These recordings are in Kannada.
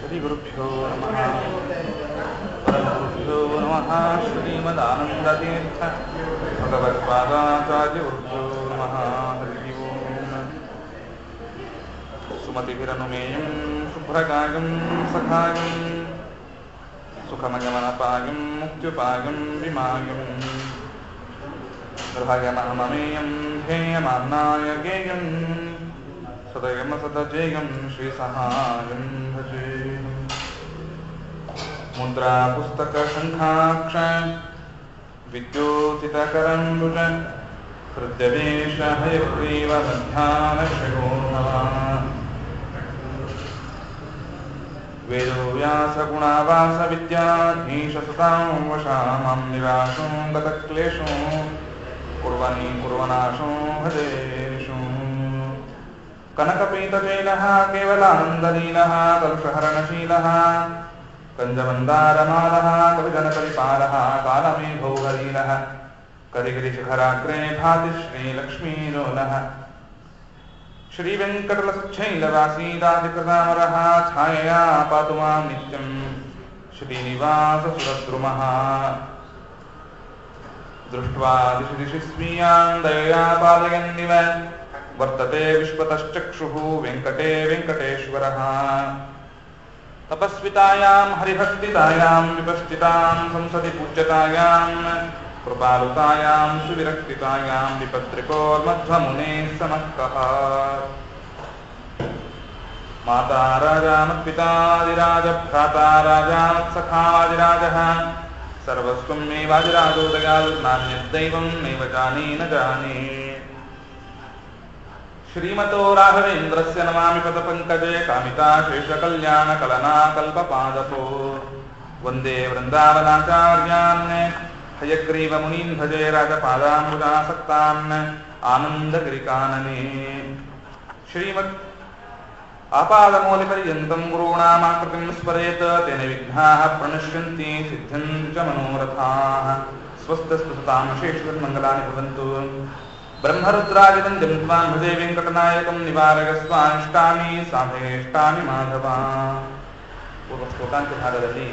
ಶ್ರೀಗುರುಭ್ಯೋ ನಮಃ ಪರಮಗುರುಭ್ಯೋ ನಮಃ ಶ್ರೀಮದಾನಂದತೀರ್ಥ ಭಗವತ್ಪಾದಾಚಾರ್ಯಗುರುಭ್ಯೋ ನಮಃ ಹರಿ ಓಂ. ಸುಮತಿಭಿರನುಮೇಯಂ ಶುಭ್ರಕಾಯಂ ಸಖಾಯಂ ಸುಖಮಯಮನಪಾಯಂ ಮುಕ್ತ್ಯುಪಾಯಂ ವಿಮಾಯಂ ಗೃಹಯಮಹಮಮೇಯಂ ಧ್ಯೇಯಮಾಮ್ನಾಯ ಗೇಯಂ ಸದಯಮ ಸದಜೇಯಂ ಶ್ರೀಸಹಾಯಂ ಭಜೆ. ಮುದ್ರಾ ಪುಸ್ತಕ ಶಂಖಾಕ್ಷ ವಿದ್ಯೋತಿತಕರಂಬುಜ ಹೃದಯವೇಶ ಹಯಗ್ರೀವ ಮಧ್ಯಾಹ್ನ ಶಿರೋಮಃ. ವೇದೋ ವ್ಯಾಸ ಗುಣಾವಾಸ ವಿದ್ಯಾಧೀಶ ಸುತಾಂ ವಶಾಮಂ ನಿರಾಶೋ ಗತಕ್ಲೇಶೋ ಕುರ್ವನಿ ಕುರ್ವನಾಶೋ ಭಜೇಶು. ಕನಕಪೀತಜೈನಃ ಕೇವಲಾನಂದಲೀನಃ ಕಲುಷಹರಣಶೀಲಃ ಕಂಜಮಂದಾರಮಾಲಃ ಕವಿಜನಪರಿಪಾಲಃ ಕಾಲಮೇಘೌ ಹರೀಲಃ ಕರಿಗಿರಿಶಿಖರಾಗ್ರೇ ಭಾತಿ ಶ್ರೀಲಕ್ಷ್ಮೀಲೋಲಃ. ಶ್ರೀವೆಂಕಟಲಸುಚ್ಛೈಲವಾಸೀದಾದಿಕೃತಾಮರಃ ಛಾಯಯಾ ಪಾತು ಮಾಂ ನಿತ್ಯಂ ಶ್ರೀನಿವಾಸಸುರದ್ರುಮಃ. ದೃಷ್ಟ್ವಾ ದಿಶಿ ದಿಶಿ ಸ್ಮೀಯಾಂ ದಯಯಾ ಪಾಲಯನ್ನಿವ ವರ್ತತೆ ವಿಶ್ವತಶ್ಚಕ್ಷುಃ ವೆಂಕಟೇ ವೆಂಕಟೇಶ್ವರಃ. ತಪಸ್ವಿತಾಯಾಂ ಹರಿಭಕ್ತಿತಾಯಾಂ ವಿಪಶ್ಚಿತಾಂ ಸಂಸದಿ ಪೂಜ್ಯತಾಯಾಂ ಕೃಪಾಲುತಾಯಾಂ ಸುವಿರಕ್ತಿತಾಯಾಂ ವಿಪತ್ರಿಕೋರ್ಮಧ್ವಮುನೇ ಸಮಕ್ಕಃ. ಮಾತಾ ರಾಜಾಮತ್ಪಿತಾದಿರಾಜ ಭ್ರಾತಾ ರಾಜಾಮತ್ಸಖಾದಿರಾಜಃ ಸರ್ವಸ್ವಂ ಮೇ ವಾದಿರಾಜೋ ದಯಾಲು ನಾನ್ಯದ್ದೈವಂ ನೈವ ಜಾನೇ ನ ಜಾನೇ. ಶ್ರೀಮತೋ ರಾಘವೇಂದ್ರಸ್ಯ ನಮಾಮಿ ಪದಪಂಕಜೇ ಕಾಮಿತಾಶೇಷಕಲ್ಯಾಣ ಕಲನಾ ಕಲ್ಪಪಾದಪೋ. ವಂದೇ ವೃಂದಾವನಾಚಾರ್ಯಾನ್ ಹಯಗ್ರೀವ ಮುನೀನ್ ಭಜೆ ರಾಜಪಾದಾಂಬುಜಾಸಕ್ತಾನ್ ಆನಂದಗಿರಿಕಾನನೇ. ಶ್ರೀಮತ್ ಆಪಾದಮೂಲಿಪರ್ಯಂತಂ ಗುರುಣಾಮಾಕೃತಿಂ ಸ್ಮರೇತ್ ತೇನ ವಿಘ್ನಾಃ ಪ್ರಣಶ್ಯಂತಿ ಸಿದ್ಧ್ಯಂತಿ ಚ ಮನೋರಥಾಃ. ಸ್ವಸ್ತಸ್ತು ಸತಾಂ ಶೇಷಮಂಗಲಾನಿ ಭವಂತು. ಬ್ರಹ್ಮರುದ್ರಾದಿವಂದ್ಯಂ ತ್ವಾಂ ಭಜೆ ವೆಂಕಟನಾಯಕಂ ನಿವಾರಯಸ್ವಾನಿಷ್ಟಾನಿ ಸಾಧಯೇಷ್ಟಾನಿ ಮಾಧವ. ಪೂರ್ವ ಶ್ಲೋಕಾಂತ ಭಾಗದಲ್ಲಿ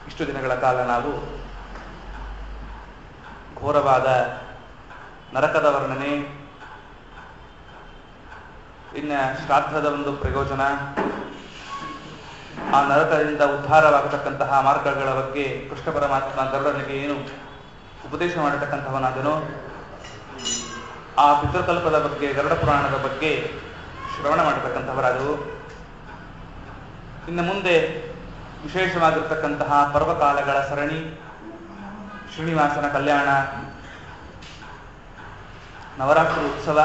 ಇಷ್ಟು ದಿನಗಳ ಕಾಲ ನಾವು ಘೋರವಾದ ನರಕದ ವರ್ಣನೆ, ಇನ್ನ ಶ್ರಾದ್ದದ ಒಂದು ಪ್ರಯೋಜನ, ಆ ನರಕದಿಂದ ಉದ್ಧಾರವಾಗತಕ್ಕಂತಹ ಮಾರ್ಗಗಳ ಬಗ್ಗೆ ಕೃಷ್ಣ ಪರಮಾತ್ಮ ಗರುಡನಿಗೆ ಏನು ಉಪದೇಶ ಮಾಡತಕ್ಕಂಥವನಾದನು, ಆ ಪಿತೃಕಲ್ಪದ ಬಗ್ಗೆ ಗರುಡ ಪುರಾಣದ ಬಗ್ಗೆ ಶ್ರವಣ ಮಾಡತಕ್ಕಂಥವರಾದವು. ಇನ್ನು ಮುಂದೆ ವಿಶೇಷವಾಗಿರ್ತಕ್ಕಂತಹ ಪರ್ವಕಾಲಗಳ ಸರಣಿ, ಶ್ರೀನಿವಾಸನ ಕಲ್ಯಾಣ, ನವರಾತ್ರಿ ಉತ್ಸವ.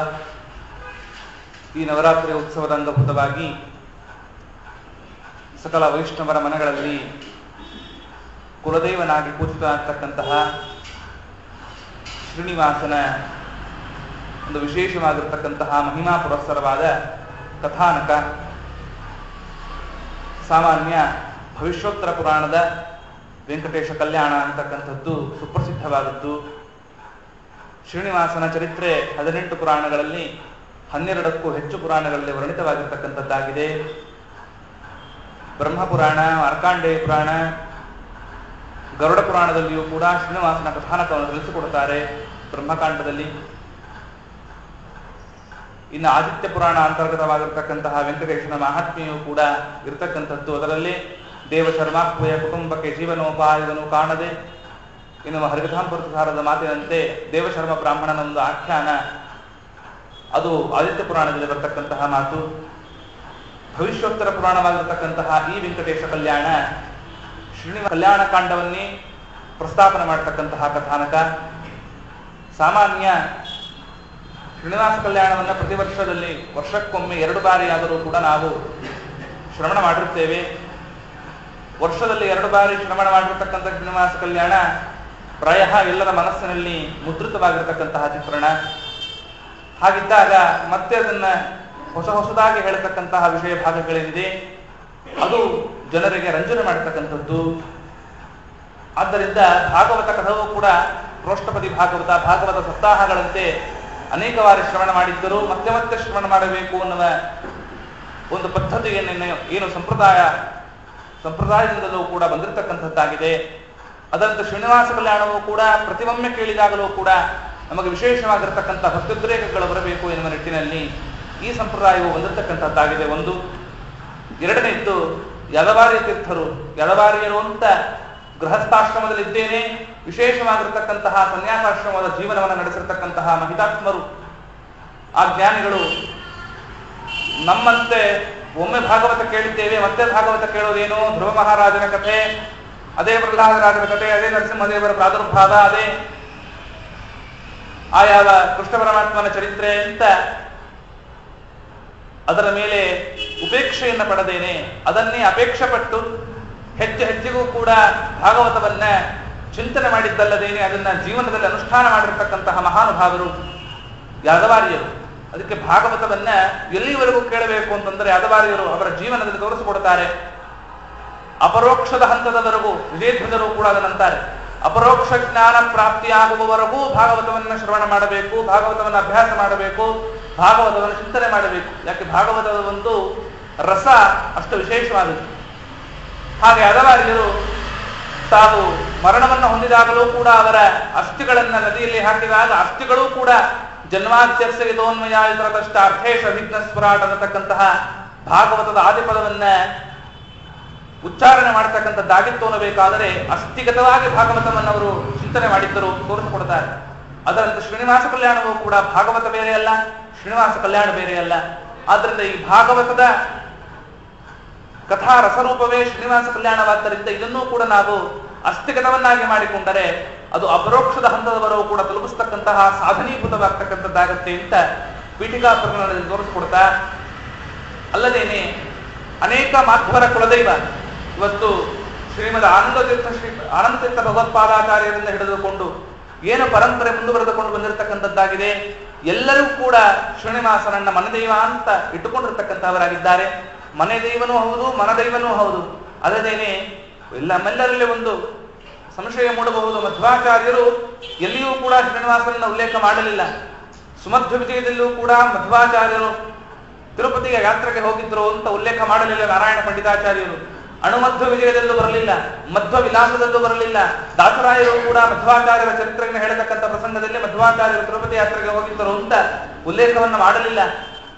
ಈ ನವರಾತ್ರಿ ಉತ್ಸವದ ಅಂಗಭೂತವಾಗಿ ಸಕಲ ವೈಷ್ಣವರ ಮನಗಳಲ್ಲಿ ಕುಲದೇವನಾಗಿ ಪೂಜಿತನಾಗ್ತಕ್ಕಂತಹ ಶ್ರೀನಿವಾಸನ ಒಂದು ವಿಶೇಷವಾಗಿರ್ತಕ್ಕಂತಹ ಮಹಿಮಾ ಪುರಸ್ಸರವಾದ ಕಥಾನಕ. ಸಾಮಾನ್ಯ ಭವಿಷ್ಯೋತ್ತರ ಪುರಾಣದ ವೆಂಕಟೇಶ ಕಲ್ಯಾಣ ಅಂತಕ್ಕಂಥದ್ದು ಸುಪ್ರಸಿದ್ಧವಾದದ್ದು. ಶ್ರೀನಿವಾಸನ ಚರಿತ್ರೆ 18 ಪುರಾಣಗಳಲ್ಲಿ 12ಕ್ಕೂ ಹೆಚ್ಚು ಪುರಾಣಗಳಲ್ಲಿ ವರ್ಣಿತವಾಗಿರ್ತಕ್ಕಂಥದ್ದಾಗಿದೆ. ಬ್ರಹ್ಮಪುರಾಣ, ಮಾರ್ಕಾಂಡೇಯ ಪುರಾಣ, ಗರುಡ ಪುರಾಣದಲ್ಲಿಯೂ ಕೂಡ ಶ್ರೀನಿವಾಸನ ಕಥಾನಕವನ್ನು ತಿಳಿಸಿಕೊಡುತ್ತಾರೆ ಬ್ರಹ್ಮಕಾಂಡದಲ್ಲಿ. ಇನ್ನು ಆದಿತ್ಯ ಪುರಾಣ ಅಂತರ್ಗತವಾಗಿರ್ತಕ್ಕಂತಹ ವೆಂಕಟೇಶನ ಮಹಾತ್ಮೆಯೂ ಕೂಡ ಇರತಕ್ಕಂಥದ್ದು. ಅದರಲ್ಲಿ ದೇವಶರ್ಮಾತ್ಮಯ ಕುಟುಂಬಕ್ಕೆ ಜೀವನೋಪಾಯವನ್ನು ಕಾಣದೆ ಎನ್ನುವ ಹರಿಕಥಾಮೃತಸಾರದ ಮಾತಿನಂತೆ ದೇವಶರ್ಮ ಬ್ರಾಹ್ಮಣನ ಒಂದು ಆಖ್ಯಾನ, ಅದು ಆದಿತ್ಯ ಪುರಾಣದಲ್ಲಿ ಬರತಕ್ಕಂತಹ ಮಾತು. ಭವಿಷ್ಯೋತ್ತರ ಪುರಾಣವಾಗಿರತಕ್ಕಂತಹ ಈ ವೆಂಕಟೇಶ ಕಲ್ಯಾಣ ಶ್ರೀನಿವಾಸ ಕಲ್ಯಾಣ ಕಾಂಡವನ್ನೇ ಪ್ರಸ್ತಾಪನೆ ಮಾಡತಕ್ಕಂತಹ ಕಥಾನಕ. ಸಾಮಾನ್ಯ ಶ್ರೀನಿವಾಸ ಕಲ್ಯಾಣವನ್ನು ಪ್ರತಿ ವರ್ಷದಲ್ಲಿ ವರ್ಷಕ್ಕೊಮ್ಮೆ 2 ಬಾರಿ ಆದರೂ ಕೂಡ ನಾವು ಶ್ರವಣ ಮಾಡಿರುತ್ತೇವೆ. ವರ್ಷದಲ್ಲಿ 2 ಬಾರಿ ಶ್ರವಣ ಮಾಡಿರ್ತಕ್ಕಂಥ ಶ್ರೀನಿವಾಸ ಕಲ್ಯಾಣ ಪ್ರಾಯ ಎಲ್ಲರ ಮನಸ್ಸಿನಲ್ಲಿ ಮುದ್ರಿತವಾಗಿರತಕ್ಕಂತಹ ಚಿತ್ರಣ. ಹಾಗಿದ್ದಾಗ ಮತ್ತೆ ಅದನ್ನ ಹೊಸದಾಗಿ ಹೇಳತಕ್ಕಂತಹ ವಿಷಯ ಭಾಗಗಳೇನಿದೆ ಅದು ಜನರಿಗೆ ರಂಜನೆ ಮಾಡತಕ್ಕಂಥದ್ದು. ಆದ್ದರಿಂದ ಭಾಗವತ ಕಥವೂ ಕೂಡ ಪ್ರೋಷ್ಠಪದಿ ಭಾಗವತ ಸಪ್ತಾಹಗಳಂತೆ ಅನೇಕ ಬಾರಿ ಶ್ರವಣ ಮಾಡಿದ್ದರೂ ಮತ್ತೆ ಮತ್ತೆ ಶ್ರವಣ ಮಾಡಬೇಕು ಅನ್ನುವ ಒಂದು ಪದ್ಧತಿಯನ್ನು ಏನು ಸಂಪ್ರದಾಯದಿಂದಲೂ ಕೂಡ ಬಂದಿರತಕ್ಕಂಥದ್ದಾಗಿದೆ. ಅದರಂತೆ ಶ್ರೀನಿವಾಸ ಕಲ್ಯಾಣವೂ ಕೂಡ ಪ್ರತಿವೊಮ್ಮೆ ಕೇಳಿದಾಗಲೂ ಕೂಡ ನಮಗೆ ವಿಶೇಷವಾಗಿರತಕ್ಕಂಥ ಭಕ್ತಿದ್ರೇಕಗಳು ಬರಬೇಕು ಎನ್ನುವ ನಿಟ್ಟಿನಲ್ಲಿ ಈ ಸಂಪ್ರದಾಯವು ಬಂದಿರತಕ್ಕಂಥದ್ದಾಗಿದೆ. ಒಂದು. ಎರಡನೆಯದ್ದು, ಯದವಾರ್ಯ ತೀರ್ಥರು, ಯದವಾರ್ಯರು ಅಂತ ಗೃಹಸ್ಥಾಶ್ರಮದಲ್ಲಿದ್ದೇನೆ, ವಿಶೇಷವಾಗಿರತಕ್ಕಂತಹ ಸನ್ಯಾಸಾಶ್ರಮದ ಜೀವನವನ್ನು ನಡೆಸಿರ್ತಕ್ಕಂತಹ ಮಹಿತಾತ್ಮರು, ಆ ಜ್ಞಾನಿಗಳು ನಮ್ಮಂತೆ ಒಮ್ಮೆ ಭಾಗವತ ಕೇಳಿದ್ದೇವೆ, ಮತ್ತೆ ಭಾಗವತ ಕೇಳೋದೇನು, ಧ್ರುವ ಮಹಾರಾಜನ ಕಥೆ, ಅದೇ ಪ್ರಹ್ಲಾದರಾಜನ ಕಥೆ, ಅದೇ ನರಸಿಂಹದೇವರ ಪ್ರಾದುರ್ಭಾವ, ಅದೇ ಆಯಾವ ಕೃಷ್ಣ ಪರಮಾತ್ಮನ ಚರಿತ್ರೆ ಅಂತ ಅದರ ಮೇಲೆ ಉಪೇಕ್ಷೆಯನ್ನು ಪಡೆದೇನೆ, ಅದನ್ನೇ ಅಪೇಕ್ಷೆ ಪಟ್ಟು ಹೆಜ್ಜೆ ಹೆಜ್ಜೆಗೂ ಕೂಡ ಭಾಗವತವನ್ನ ಚಿಂತನೆ ಮಾಡಿದ್ದಲ್ಲದೇನೆ ಅದನ್ನ ಜೀವನದಲ್ಲಿ ಅನುಷ್ಠಾನ ಮಾಡಿರ್ತಕ್ಕಂತಹ ಮಹಾನುಭಾವರು ಯಾದವಾರ್ಯರು. ಅದಕ್ಕೆ ಭಾಗವತವನ್ನ ಎಲ್ಲಿವರೆಗೂ ಕೇಳಬೇಕು ಅಂತಂದ್ರೆ ಯಾದವಾರ್ಯರು ಅವರ ಜೀವನದಲ್ಲಿ ತೋರಿಸಿಕೊಡ್ತಾರೆ. ಅಪರೋಕ್ಷದ ಹಂತದವರೆಗೂ ವಿಜಯಧ್ವಜರು ಕೂಡ ಅದನ್ನಂತಾರೆ. ಅಪರೋಕ್ಷ ಜ್ಞಾನ ಪ್ರಾಪ್ತಿಯಾಗುವವರೆಗೂ ಭಾಗವತವನ್ನ ಶ್ರವಣ ಮಾಡಬೇಕು, ಭಾಗವತವನ್ನು ಅಭ್ಯಾಸ ಮಾಡಬೇಕು, ಭಾಗವತವನ್ನು ಚಿಂತನೆ ಮಾಡಬೇಕು. ಯಾಕೆ ಭಾಗವತದ ಒಂದು ರಸ ಅಷ್ಟು ವಿಶೇಷವಾದದ್ದು. ಹಾಗೆ ಯಾದವಾರ್ಯರು ತಾವು ಮರಣವನ್ನು ಹೊಂದಿದಾಗಲೂ ಕೂಡ ಅವರ ಅಸ್ಥಿಗಳನ್ನ ನದಿಯಲ್ಲಿ ಹಾಕಿದಾಗ ಅಸ್ಥಿಗಳೂ ಕೂಡ ಜನ್ಮಾದ್ಯಸ್ಯತೋನ್ಮಯಾತರದಷ್ಟ ಅರ್ಥೇಶ ವಿಘ್ನ ಸ್ಫುರಾಟ್ ಅನ್ನತಕ್ಕಂತಹ ಭಾಗವತದ ಆದಿಪದವನ್ನ ಉಚ್ಚಾರಣೆ ಮಾಡತಕ್ಕಂಥದ್ದಾಗಿತ್ತು ಅನ್ನಬೇಕಾದರೆ ಅಸ್ಥಿಗತವಾಗಿ ಭಾಗವತವನ್ನು ಅವರು ಚಿಂತನೆ ಮಾಡಿದ್ದರು, ತೋರಿಸಿಕೊಡ್ತಾರೆ. ಅದರಂತೆ ಶ್ರೀನಿವಾಸ ಕಲ್ಯಾಣವೂ ಕೂಡ ಭಾಗವತ ಬೇರೆ ಅಲ್ಲ, ಶ್ರೀನಿವಾಸ ಕಲ್ಯಾಣ ಬೇರೆ ಅಲ್ಲ. ಆದ್ರಿಂದ ಈ ಭಾಗವತದ ಕಥಾ ರಸರೂಪವೇ ಶ್ರೀನಿವಾಸ ಕಲ್ಯಾಣವಾದ್ದರಿಂದ ಇದನ್ನೂ ಕೂಡ ನಾವು ಅಸ್ಥಿಗತವನ್ನಾಗಿ ಮಾಡಿಕೊಂಡರೆ ಅದು ಅಪರೋಕ್ಷದ ಹಂತದವರೆಗೂ ಕೂಡ ತಲುಪಿಸ್ತಕ್ಕಂತಹ ಸಾಧನೀಭೂತವಾಗ್ತಕ್ಕಂಥದ್ದಾಗತ್ತೆ ಅಂತ ಪೀಠಿಕಾ ಪ್ರಕರಣದಲ್ಲಿ ತೋರಿಸಿಕೊಡ್ತಾ, ಅಲ್ಲದೇನೆ ಅನೇಕ ಮಾಧ್ವರ ಕುಲದೈವ ಇವತ್ತು ಶ್ರೀಮದ್ ಆನಂದತೀರ್ಥ ಭಗವತ್ಪಾದಾಚಾರ್ಯರಿಂದ ಹಿಡಿದುಕೊಂಡು ಏನು ಪರಂಪರೆ ಮುಂದುವರೆದುಕೊಂಡು ಬಂದಿರತಕ್ಕಂಥದ್ದಾಗಿದೆ. ಎಲ್ಲರೂ ಕೂಡ ಶ್ರೀನಿವಾಸನನ್ನ ಮನದೈವ ಅಂತ ಇಟ್ಟುಕೊಂಡಿರ್ತಕ್ಕಂಥವರಾಗಿದ್ದಾರೆ. ಮನೆ ದೈವನೂ ಹೌದು, ಮನದೈವನೂ ಹೌದು. ಅಲ್ಲದೇನೆ ನಮ್ಮೆಲ್ಲರಲ್ಲಿ ಒಂದು ಸಂಶಯ ಮೂಡಬಹುದು, ಮಧ್ವಾಚಾರ್ಯರು ಎಲ್ಲಿಯೂ ಕೂಡ ಶ್ರೀನಿವಾಸನನ್ನ ಉಲ್ಲೇಖ ಮಾಡಲಿಲ್ಲ. ಸುಮಧ್ವ ವಿಜಯದಲ್ಲೂ ಕೂಡ ಮಧ್ವಾಚಾರ್ಯರು ತಿರುಪತಿಗೆ ಯಾತ್ರೆಗೆ ಹೋಗಿದ್ರು ಅಂತ ಉಲ್ಲೇಖ ಮಾಡಲಿಲ್ಲ ನಾರಾಯಣ ಪಂಡಿತಾಚಾರ್ಯರು. ಅಣುಮಧ್ವ ವಿಜಯದಲ್ಲೂ ಬರಲಿಲ್ಲ, ಮಧ್ವ ವಿಲಾಸದಲ್ಲೂ ಬರಲಿಲ್ಲ. ದಾಸರಾಯರು ಕೂಡ ಮಧ್ವಾಚಾರ್ಯರ ಚರಿತ್ರೆಯನ್ನು ಹೇಳತಕ್ಕಂಥ ಪ್ರಸಂಗದಲ್ಲಿ ಮಧ್ವಾಚಾರ್ಯರು ತಿರುಪತಿ ಯಾತ್ರೆಗೆ ಹೋಗಿದ್ದರು ಅಂತ ಉಲ್ಲೇಖವನ್ನು ಮಾಡಲಿಲ್ಲ.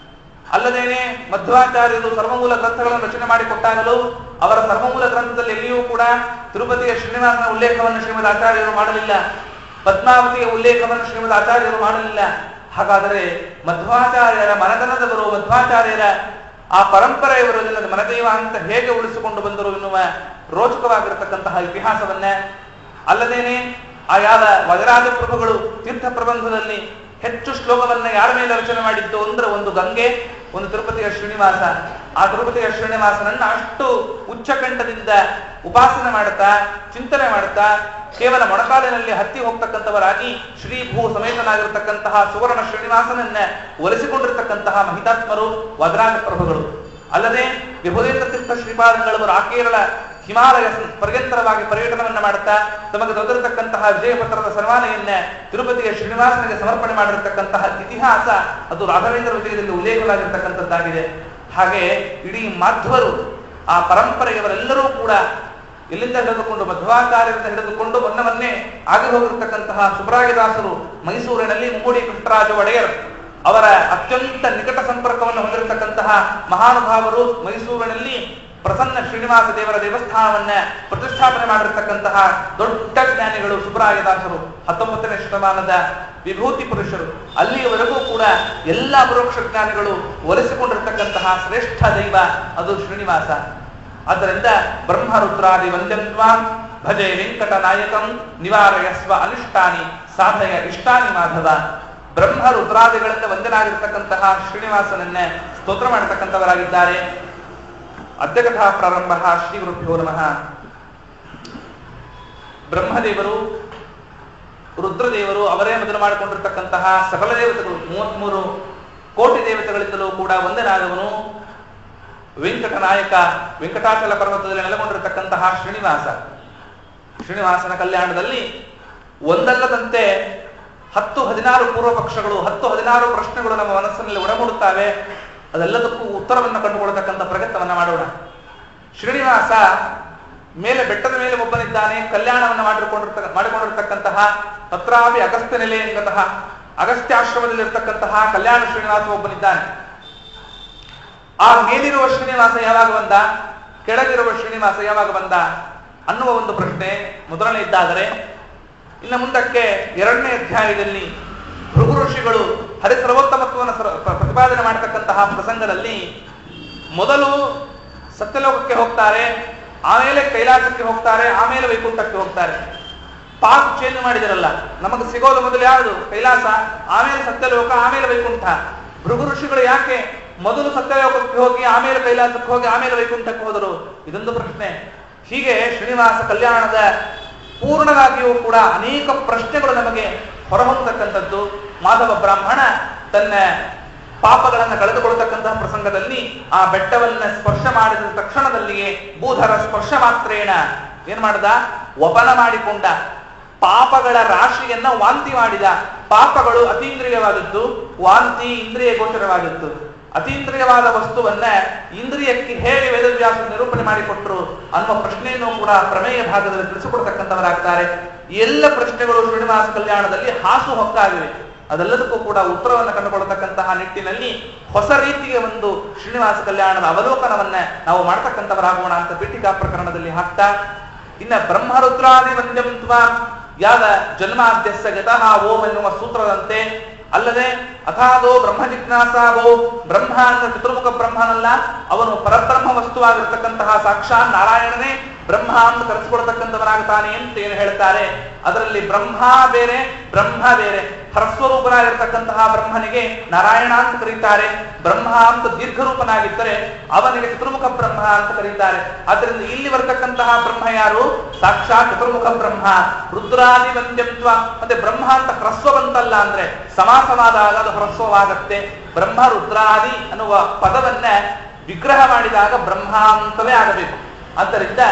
ಅಲ್ಲದೇನೆ ಮಧ್ವಾಚಾರ್ಯರು ಸರ್ವಮೂಲ ಗ್ರಂಥಗಳನ್ನು ರಚನೆ ಮಾಡಿಕೊಟ್ಟಾಗಲೂ ಅವರ ಸರ್ವಮೂಲ ಗ್ರಂಥದಲ್ಲಿ ಎಲ್ಲಿಯೂ ಕೂಡ ತಿರುಪತಿಯ ಶ್ರೀನಿವಾಸನ ಉಲ್ಲೇಖವನ್ನು ಶ್ರೀಮದ್ ಆಚಾರ್ಯರು ಮಾಡಲಿಲ್ಲ, ಪದ್ಮಾವತಿಯ ಉಲ್ಲೇಖವನ್ನು ಶ್ರೀಮದ್ ಆಚಾರ್ಯರು ಮಾಡಲಿಲ್ಲ. ಹಾಗಾದರೆ ಮಧ್ವಾಚಾರ್ಯರ ಮನದನದವರು, ಮಧ್ವಾಚಾರ್ಯರ ಆ ಪರಂಪರೆಯವರು ಮನದೈವ ಅಂತ ಹೇಗೆ ಉಳಿಸಿಕೊಂಡು ಬಂದರು ಎನ್ನುವ ರೋಚಕವಾಗಿರತಕ್ಕಂತಹ ಇತಿಹಾಸವನ್ನ, ಅಲ್ಲದೇನೆ ಆ ಯಾವ ವಜರಾಜ ಪ್ರಭುಗಳು ತೀರ್ಥ ಪ್ರಬಂಧದಲ್ಲಿ ಹೆಚ್ಚು ಶ್ಲೋಕವನ್ನ ಯಾರ ಮೇಲೆ ರಚನೆ ಮಾಡಿದ್ದು ಅಂದ್ರೆ ಒಂದು ಗಂಗೆ, ಒಂದು ತಿರುಪತಿಯ ಶ್ರೀನಿವಾಸ. ಆ ತಿರುಪತಿಯ ಶ್ರೀನಿವಾಸನನ್ನ ಅಷ್ಟು ಉಚ್ಚಕಂಠದಿಂದ ಉಪಾಸನೆ ಮಾಡುತ್ತಾ ಚಿಂತನೆ ಮಾಡುತ್ತಾ ಕೇವಲ ಮೊಣಕಾಲಿನಲ್ಲಿ ಹತ್ತಿ ಹೋಗ್ತಕ್ಕಂಥವರಾಗಿ ಶ್ರೀಭೂ ಸಮೇತನಾಗಿರತಕ್ಕಂತಹ ಸುವರ್ಣ ಶ್ರೀನಿವಾಸನನ್ನ ಒಲಿಸಿಕೊಂಡಿರ್ತಕ್ಕಂತಹ ಮಹಿತಾತ್ಮರು ವದರಾಜ ಪ್ರಭುಗಳು. ಅಲ್ಲದೆ ವಿಭುದೇಂದ್ರ ತೀರ್ಥ ಶ್ರೀಪಾದಂಗಳವರು ಆ ಕೇರಳ ಹಿಮಾಲಯ ಪರ್ಯಂತರವಾಗಿ ಪರ್ಯಟನವನ್ನ ಮಾಡುತ್ತಾ ತಮಗೆ ದೊರೆತಿರತಕ್ಕಂತಹ ವಿಜಯಪತ್ರದ ಸನ್ಮಾನೆಯನ್ನ ತಿರುಪತಿಯ ಶ್ರೀನಿವಾಸನಿಗೆ ಸಮರ್ಪಣೆ ಮಾಡಿರತಕ್ಕಂತಹ ಇತಿಹಾಸ ಅದು ರಾಘವೇಂದ್ರ ವಿಜಯದಲ್ಲಿ ಉಲ್ಲೇಖವಾಗಿರ್ತಕ್ಕಂಥದ್ದಾಗಿದೆ. ಹಾಗೆ ಇಡೀ ಮಾಧ್ವರು ಆ ಪರಂಪರೆಯವರೆಲ್ಲರೂ ಕೂಡ ಎಲ್ಲಿಂದ ಹಿಡಿದುಕೊಂಡು ಮಧ್ವಾಚಾರ್ಯರಿಂದ ಹಿಡಿದುಕೊಂಡು ಮೊನ್ನವನ್ನೇ ಆಗಿ ಹೋಗಿರತಕ್ಕಂತಹ ಸುಬ್ರಾಯದಾಸರು ಮೈಸೂರಿನಲ್ಲಿ ಮುಮ್ಮಡಿ ಕೃಷ್ಣರಾಜ ಒಡೆಯರ್ ಅವರ ಅತ್ಯಂತ ನಿಕಟ ಸಂಪರ್ಕವನ್ನು ಹೊಂದಿರತಕ್ಕಂತಹ ಮಹಾನುಭಾವರು ಮೈಸೂರಿನಲ್ಲಿ ಪ್ರಸನ್ನ ಶ್ರೀನಿವಾಸ ದೇವರ ದೇವಸ್ಥಾನವನ್ನ ಪ್ರತಿಷ್ಠಾಪನೆ ಮಾಡಿರತಕ್ಕಂತಹ ದೊಡ್ಡ ಜ್ಞಾನಿಗಳು ಸುಬ್ರಾಯದಾಸರು, 19ನೇ ಶತಮಾನದ ವಿಭೂತಿ ಪುರುಷರು. ಅಲ್ಲಿಯವರೆಗೂ ಕೂಡ ಎಲ್ಲ ಅಪರೋಕ್ಷ ಜ್ಞಾನಿಗಳು ಒಲಿಸಿಕೊಂಡಿರ್ತಕ್ಕಂತಹ ಶ್ರೇಷ್ಠ ದೈವ ಅದು ಶ್ರೀನಿವಾಸ. ಆದ್ದರಿಂದ ಬ್ರಹ್ಮರುದ್ರಾದಿ ವಂದ್ಯತ್ವಾಂ ಭಜೆ ವೆಂಕಟ ನಾಯಕಂ ನಿವಾರಯಸ್ವ ಅನಿಷ್ಟಾನಿ ಸಾಧಯ ಇಷ್ಟಾನಿ ಮಾಧವ. ಬ್ರಹ್ಮ ರುದ್ರಾದಿಗಳಿಂದ ವಂದನಾಗಿರ್ತಕ್ಕಂತಹ ಶ್ರೀನಿವಾಸನನ್ನೇ ಸ್ತೋತ್ರ ಮಾಡತಕ್ಕಂಥವರಾಗಿದ್ದಾರೆ. ಅದ್ಯಕಥಾ ಪ್ರಾರಂಭ. ಶ್ರೀ ಗುರುಭ್ಯೋ ನಮಃ. ಬ್ರಹ್ಮದೇವರು, ರುದ್ರದೇವರು ಅವರೇ ಮೊದಲು ಮಾಡಿಕೊಂಡಿರ್ತಕ್ಕಂತಹ ಸಕಲ ದೇವತೆಗಳು 33 ಕೋಟಿ ದೇವತೆಗಳಿಂದಲೂ ಕೂಡ ವಂದನಾದವನು ವೆಂಕಟ ನಾಯಕ, ವೆಂಕಟಾಚಲ ಪರ್ವತದಲ್ಲಿ ನೆಲೆಗೊಂಡಿರತಕ್ಕಂತಹ ಶ್ರೀನಿವಾಸ. ಶ್ರೀನಿವಾಸನ ಕಲ್ಯಾಣದಲ್ಲಿ ಒಂದಲ್ಲದಂತೆ 10-16 ಪೂರ್ವ ಪಕ್ಷಗಳು, 10-16 ಪ್ರಶ್ನೆಗಳು ನಮ್ಮ ಮನಸ್ಸಿನಲ್ಲಿ ಒಡಮೂಡುತ್ತವೆ. ಅದೆಲ್ಲದಕ್ಕೂ ಉತ್ತರವನ್ನು ಕಂಡುಕೊಳ್ತಕ್ಕಂಥ ಶ್ರೀನಿವಾಸ ಮೇಲೆ ಬೆಟ್ಟದ ಮೇಲೆ ಒಬ್ಬನಿದ್ದಾನೆ, ಕಲ್ಯಾಣವನ್ನು ಮಾಡಿಕೊಂಡಿರ್ತಕ್ಕಂತಹ ತತ್ರಾಪಿ ಅಗಸ್ತ್ಯ ನೆಲೆಯಂಗತಃ ಅಗಸ್ತ್ಯಾಶ್ರಮದಲ್ಲಿರ್ತಕ್ಕಂತಹ ಕಲ್ಯಾಣ ಶ್ರೀನಿವಾಸ ಒಬ್ಬನಿದ್ದಾನೆ. ಆ ಮೇಲಿರುವ ಶ್ರೀನಿವಾಸ ಯಾವಾಗ ಬಂದ, ಕೆಳಗಿರುವ ಶ್ರೀನಿವಾಸ ಯಾವಾಗ ಬಂದ ಅನ್ನುವ ಒಂದು ಪ್ರಶ್ನೆ ಮೊದಲನೇ ಇದ್ದಾದರೆ, ಇನ್ನು ಮುಂದಕ್ಕೆ 2ನೇ ಅಧ್ಯಾಯದಲ್ಲಿ ಭೃಗು ಋಷಿಗಳು ಹರಿಸರ್ವೋತ್ತಮತ್ವವನ್ನು ಪ್ರತಿಪಾದನೆ ಮಾಡತಕ್ಕಂತಹ ಪ್ರಸಂಗದಲ್ಲಿ ಮೊದಲು ಸತ್ಯಲೋಕಕ್ಕೆ ಹೋಗ್ತಾರೆ, ಆಮೇಲೆ ಕೈಲಾಸಕ್ಕೆ ಹೋಗ್ತಾರೆ, ಆಮೇಲೆ ವೈಕುಂಠಕ್ಕೆ ಹೋಗ್ತಾರೆ. ಪಾತ್ ಚೇಂಜ್ ಮಾಡಿದಿರಲ್ಲ, ನಮಗೆ ಸಿಗೋದು ಮೊದಲು ಯಾವುದು ಕೈಲಾಸ, ಆಮೇಲೆ ಸತ್ಯಲೋಕ, ಆಮೇಲೆ ವೈಕುಂಠ. ಭೃಗು ಋಷಿಗಳು ಯಾಕೆ ಮೊದಲು ಸತ್ಯಲೋಕಕ್ಕೆ ಹೋಗಿ ಆಮೇಲೆ ಕೈಲಾಸಕ್ಕೆ ಹೋಗಿ ಆಮೇಲೆ ವೈಕುಂಠಕ್ಕೆ ಹೋದರು? ಇದೊಂದು ಪ್ರಶ್ನೆ. ಹೀಗೆ ಶ್ರೀನಿವಾಸ ಕಲ್ಯಾಣದ ಪೂರ್ಣವಾಗಿಯೂ ಕೂಡ ಅನೇಕ ಪ್ರಶ್ನೆಗಳು ನಮಗೆ ಹೊರಹೊಮ್ಮತಕ್ಕಂಥದ್ದು. ಮಾಧವ ಬ್ರಾಹ್ಮಣ ತನ್ನ ಪಾಪಗಳನ್ನು ಕಳೆದುಕೊಳ್ಳತಕ್ಕಂತಹ ಪ್ರಸಂಗದಲ್ಲಿ ಆ ಬೆಟ್ಟವನ್ನ ಸ್ಪರ್ಶ ಮಾಡಿದ ತಕ್ಷಣದಲ್ಲಿಯೇ ಭೂಧರ ಸ್ಪರ್ಶ ಮಾತ್ರೇಣ ಏನ್ ಮಾಡಿದ, ವಪನ ಮಾಡಿಕೊಂಡ, ಪಾಪಗಳ ರಾಶಿಯನ್ನ ವಾಂತಿ ಮಾಡಿದ. ಪಾಪಗಳು ಅತೀಂದ್ರಿಯವಾದದ್ದು, ವಾಂತಿ ಇಂದ್ರಿಯ ಗೋಚರವಾದದ್ದು. ಅತೀಂದ್ರಿಯವಾದ ವಸ್ತುವನ್ನ ಇಂದ್ರಿಯಕ್ಕೆ ಹೇಗೆ ವೇದವ್ಯಾಸ ನಿರೂಪಣೆ ಮಾಡಿಕೊಟ್ರು ಅನ್ನುವ ಪ್ರಶ್ನೆಯನ್ನು ಕೂಡ ಪ್ರಮೇಯ ಭಾಗದಲ್ಲಿ ತಿಳಿಸಿಕೊಡ್ತಕ್ಕಂಥವರಾಗ್ತಾರೆ. ಎಲ್ಲ ಪ್ರಶ್ನೆಗಳು ಶ್ರೀನಿವಾಸ ಕಲ್ಯಾಣದಲ್ಲಿ ಹಾಸು ಹೊಕ್ಕಾಗಿವೆ. ಅದೆಲ್ಲದಕ್ಕೂ ಕೂಡ ಉತ್ತರವನ್ನು ಕಂಡುಕೊಳ್ಳತಕ್ಕಂತಹ ನಿಟ್ಟಿನಲ್ಲಿ ಹೊಸ ರೀತಿಯ ಒಂದು ಶ್ರೀನಿವಾಸ ಕಲ್ಯಾಣದ ಅವಲೋಕನವನ್ನ ನಾವು ಮಾಡ್ತಕ್ಕಂಥವರಾಗೋಣ ಅಂತ ಪೀಠಿಕಾ ಪ್ರಕರಣದಲ್ಲಿ ಹಾಕ್ತಾ, ಇನ್ನ ಬ್ರಹ್ಮರುದ್ರಾದಿ ವಂದ್ಯಂತ್ವ ಯಾದ ಜನ್ಮಾದ್ಯಸ್ಯ ಗತಃ ಓಂ ಎನ್ನುವ ಸೂತ್ರದಂತೆ ಅಲ್ಲದೆ ಅಥಾದೋ ಬ್ರಹ್ಮ ಜಿಜ್ಞಾಸಾವೋ, ಬ್ರಹ್ಮ ಅಂದ್ರೆ ಚತುರ್ಮುಖ ಬ್ರಹ್ಮನಲ್ಲ, ಅವನು ಪರಬ್ರಹ್ಮ ವಸ್ತುವಾಗಿರ್ತಕ್ಕಂತಹ ಸಾಕ್ಷಾತ್ ನಾರಾಯಣನೇ ಬ್ರಹ್ಮ ಅಂತ ಕರೆಸಿಕೊಳ್ತಕ್ಕಂಥವನಾಗ್ತಾನೆ ಅಂತ ಏನು ಹೇಳ್ತಾರೆ. ಅದರಲ್ಲಿ ಬ್ರಹ್ಮ ಬೇರೆ, ಬ್ರಹ್ಮ ಬೇರೆ. ಹರಸ್ವರೂಪನಾಗಿರ್ತಕ್ಕಂತಹ ಬ್ರಹ್ಮನಿಗೆ ನಾರಾಯಣ ಅಂತ ಕರೀತಾರೆ. ಬ್ರಹ್ಮ ಅಂತ ದೀರ್ಘರೂಪನಾಗಿದ್ದರೆ ಅವನಿಗೆ ಚತುರ್ಮುಖ ಬ್ರಹ್ಮ ಅಂತ ಕರೀತಾರೆ. ಆದ್ದರಿಂದ ಇಲ್ಲಿ ಬರ್ತಕ್ಕಂತಹ ಬ್ರಹ್ಮ ಯಾರು? ಸಾಕ್ಷಾತ್ ಚತುರ್ಮುಖ ಬ್ರಹ್ಮ. ರುದ್ರಾದಿ ವಂದ್ಯತ್ವ, ಮತ್ತೆ ಬ್ರಹ್ಮ ಅಂತ ಹ್ರಸ್ವ ಬಂತಲ್ಲ ಅಂದ್ರೆ ಸಮಾಸವಾದಾಗ ಅದು ಹ್ರಸ್ವವಾಗತ್ತೆ. ಬ್ರಹ್ಮ ರುದ್ರಾದಿ ಅನ್ನುವ ಪದವನ್ನ ವಿಗ್ರಹ ಮಾಡಿದಾಗ ಬ್ರಹ್ಮ ಅಂತಲೇ ಆಗಬೇಕು. ಆದ್ದರಿಂದ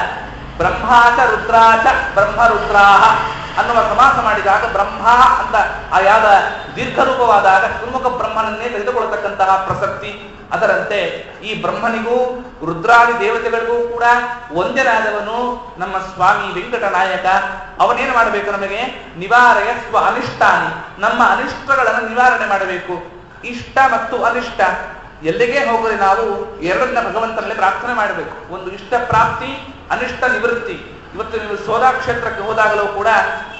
ಬ್ರಹ್ಮಾಚ ರುದ್ರಾಚ ಬ್ರಹ್ಮ ರುದ್ರಾಹ ಅನ್ನುವ ಸಮಾಸ ಮಾಡಿದಾಗ ಬ್ರಹ್ಮ ಅಂತ ಆ ಯಾದ ದೀರ್ಘರೂಪವಾದಾಗ ಚತುರ್ಮುಖ ಬ್ರಹ್ಮನನ್ನೇ ತೆಗೆದುಕೊಳ್ಳತಕ್ಕಂತಹ ಪ್ರಸಕ್ತಿ. ಅದರಂತೆ ಈ ಬ್ರಹ್ಮನಿಗೂ ರುದ್ರಾದಿ ದೇವತೆಗಳಿಗೂ ಕೂಡ ಒಂದನಾದವನು ನಮ್ಮ ಸ್ವಾಮಿ ವೆಂಕಟನಾಯಕ. ಅವನೇನು ಮಾಡಬೇಕು? ನಮಗೆ ನಿವಾರಯ ಸ್ವ ಅನಿಷ್ಟಾನಿ, ನಮ್ಮ ಅನಿಷ್ಟಗಳನ್ನು ನಿವಾರಣೆ ಮಾಡಬೇಕು. ಇಷ್ಟ ಮತ್ತು ಅನಿಷ್ಟ ಎಲ್ಲಿಗೆ ಹೋಗಲಿ ನಾವು ಎರಡನ್ನ ಭಗವಂತನಲ್ಲಿ ಪ್ರಾರ್ಥನೆ ಮಾಡಬೇಕು. ಒಂದು ಇಷ್ಟ ಪ್ರಾಪ್ತಿ, ಅನಿಷ್ಟ ನಿವೃತ್ತಿ. ಇವತ್ತು ನೀವು ಸೋದಾ ಕ್ಷೇತ್ರಕ್ಕೆ ಹೋದಾಗಲೂ ಕೂಡ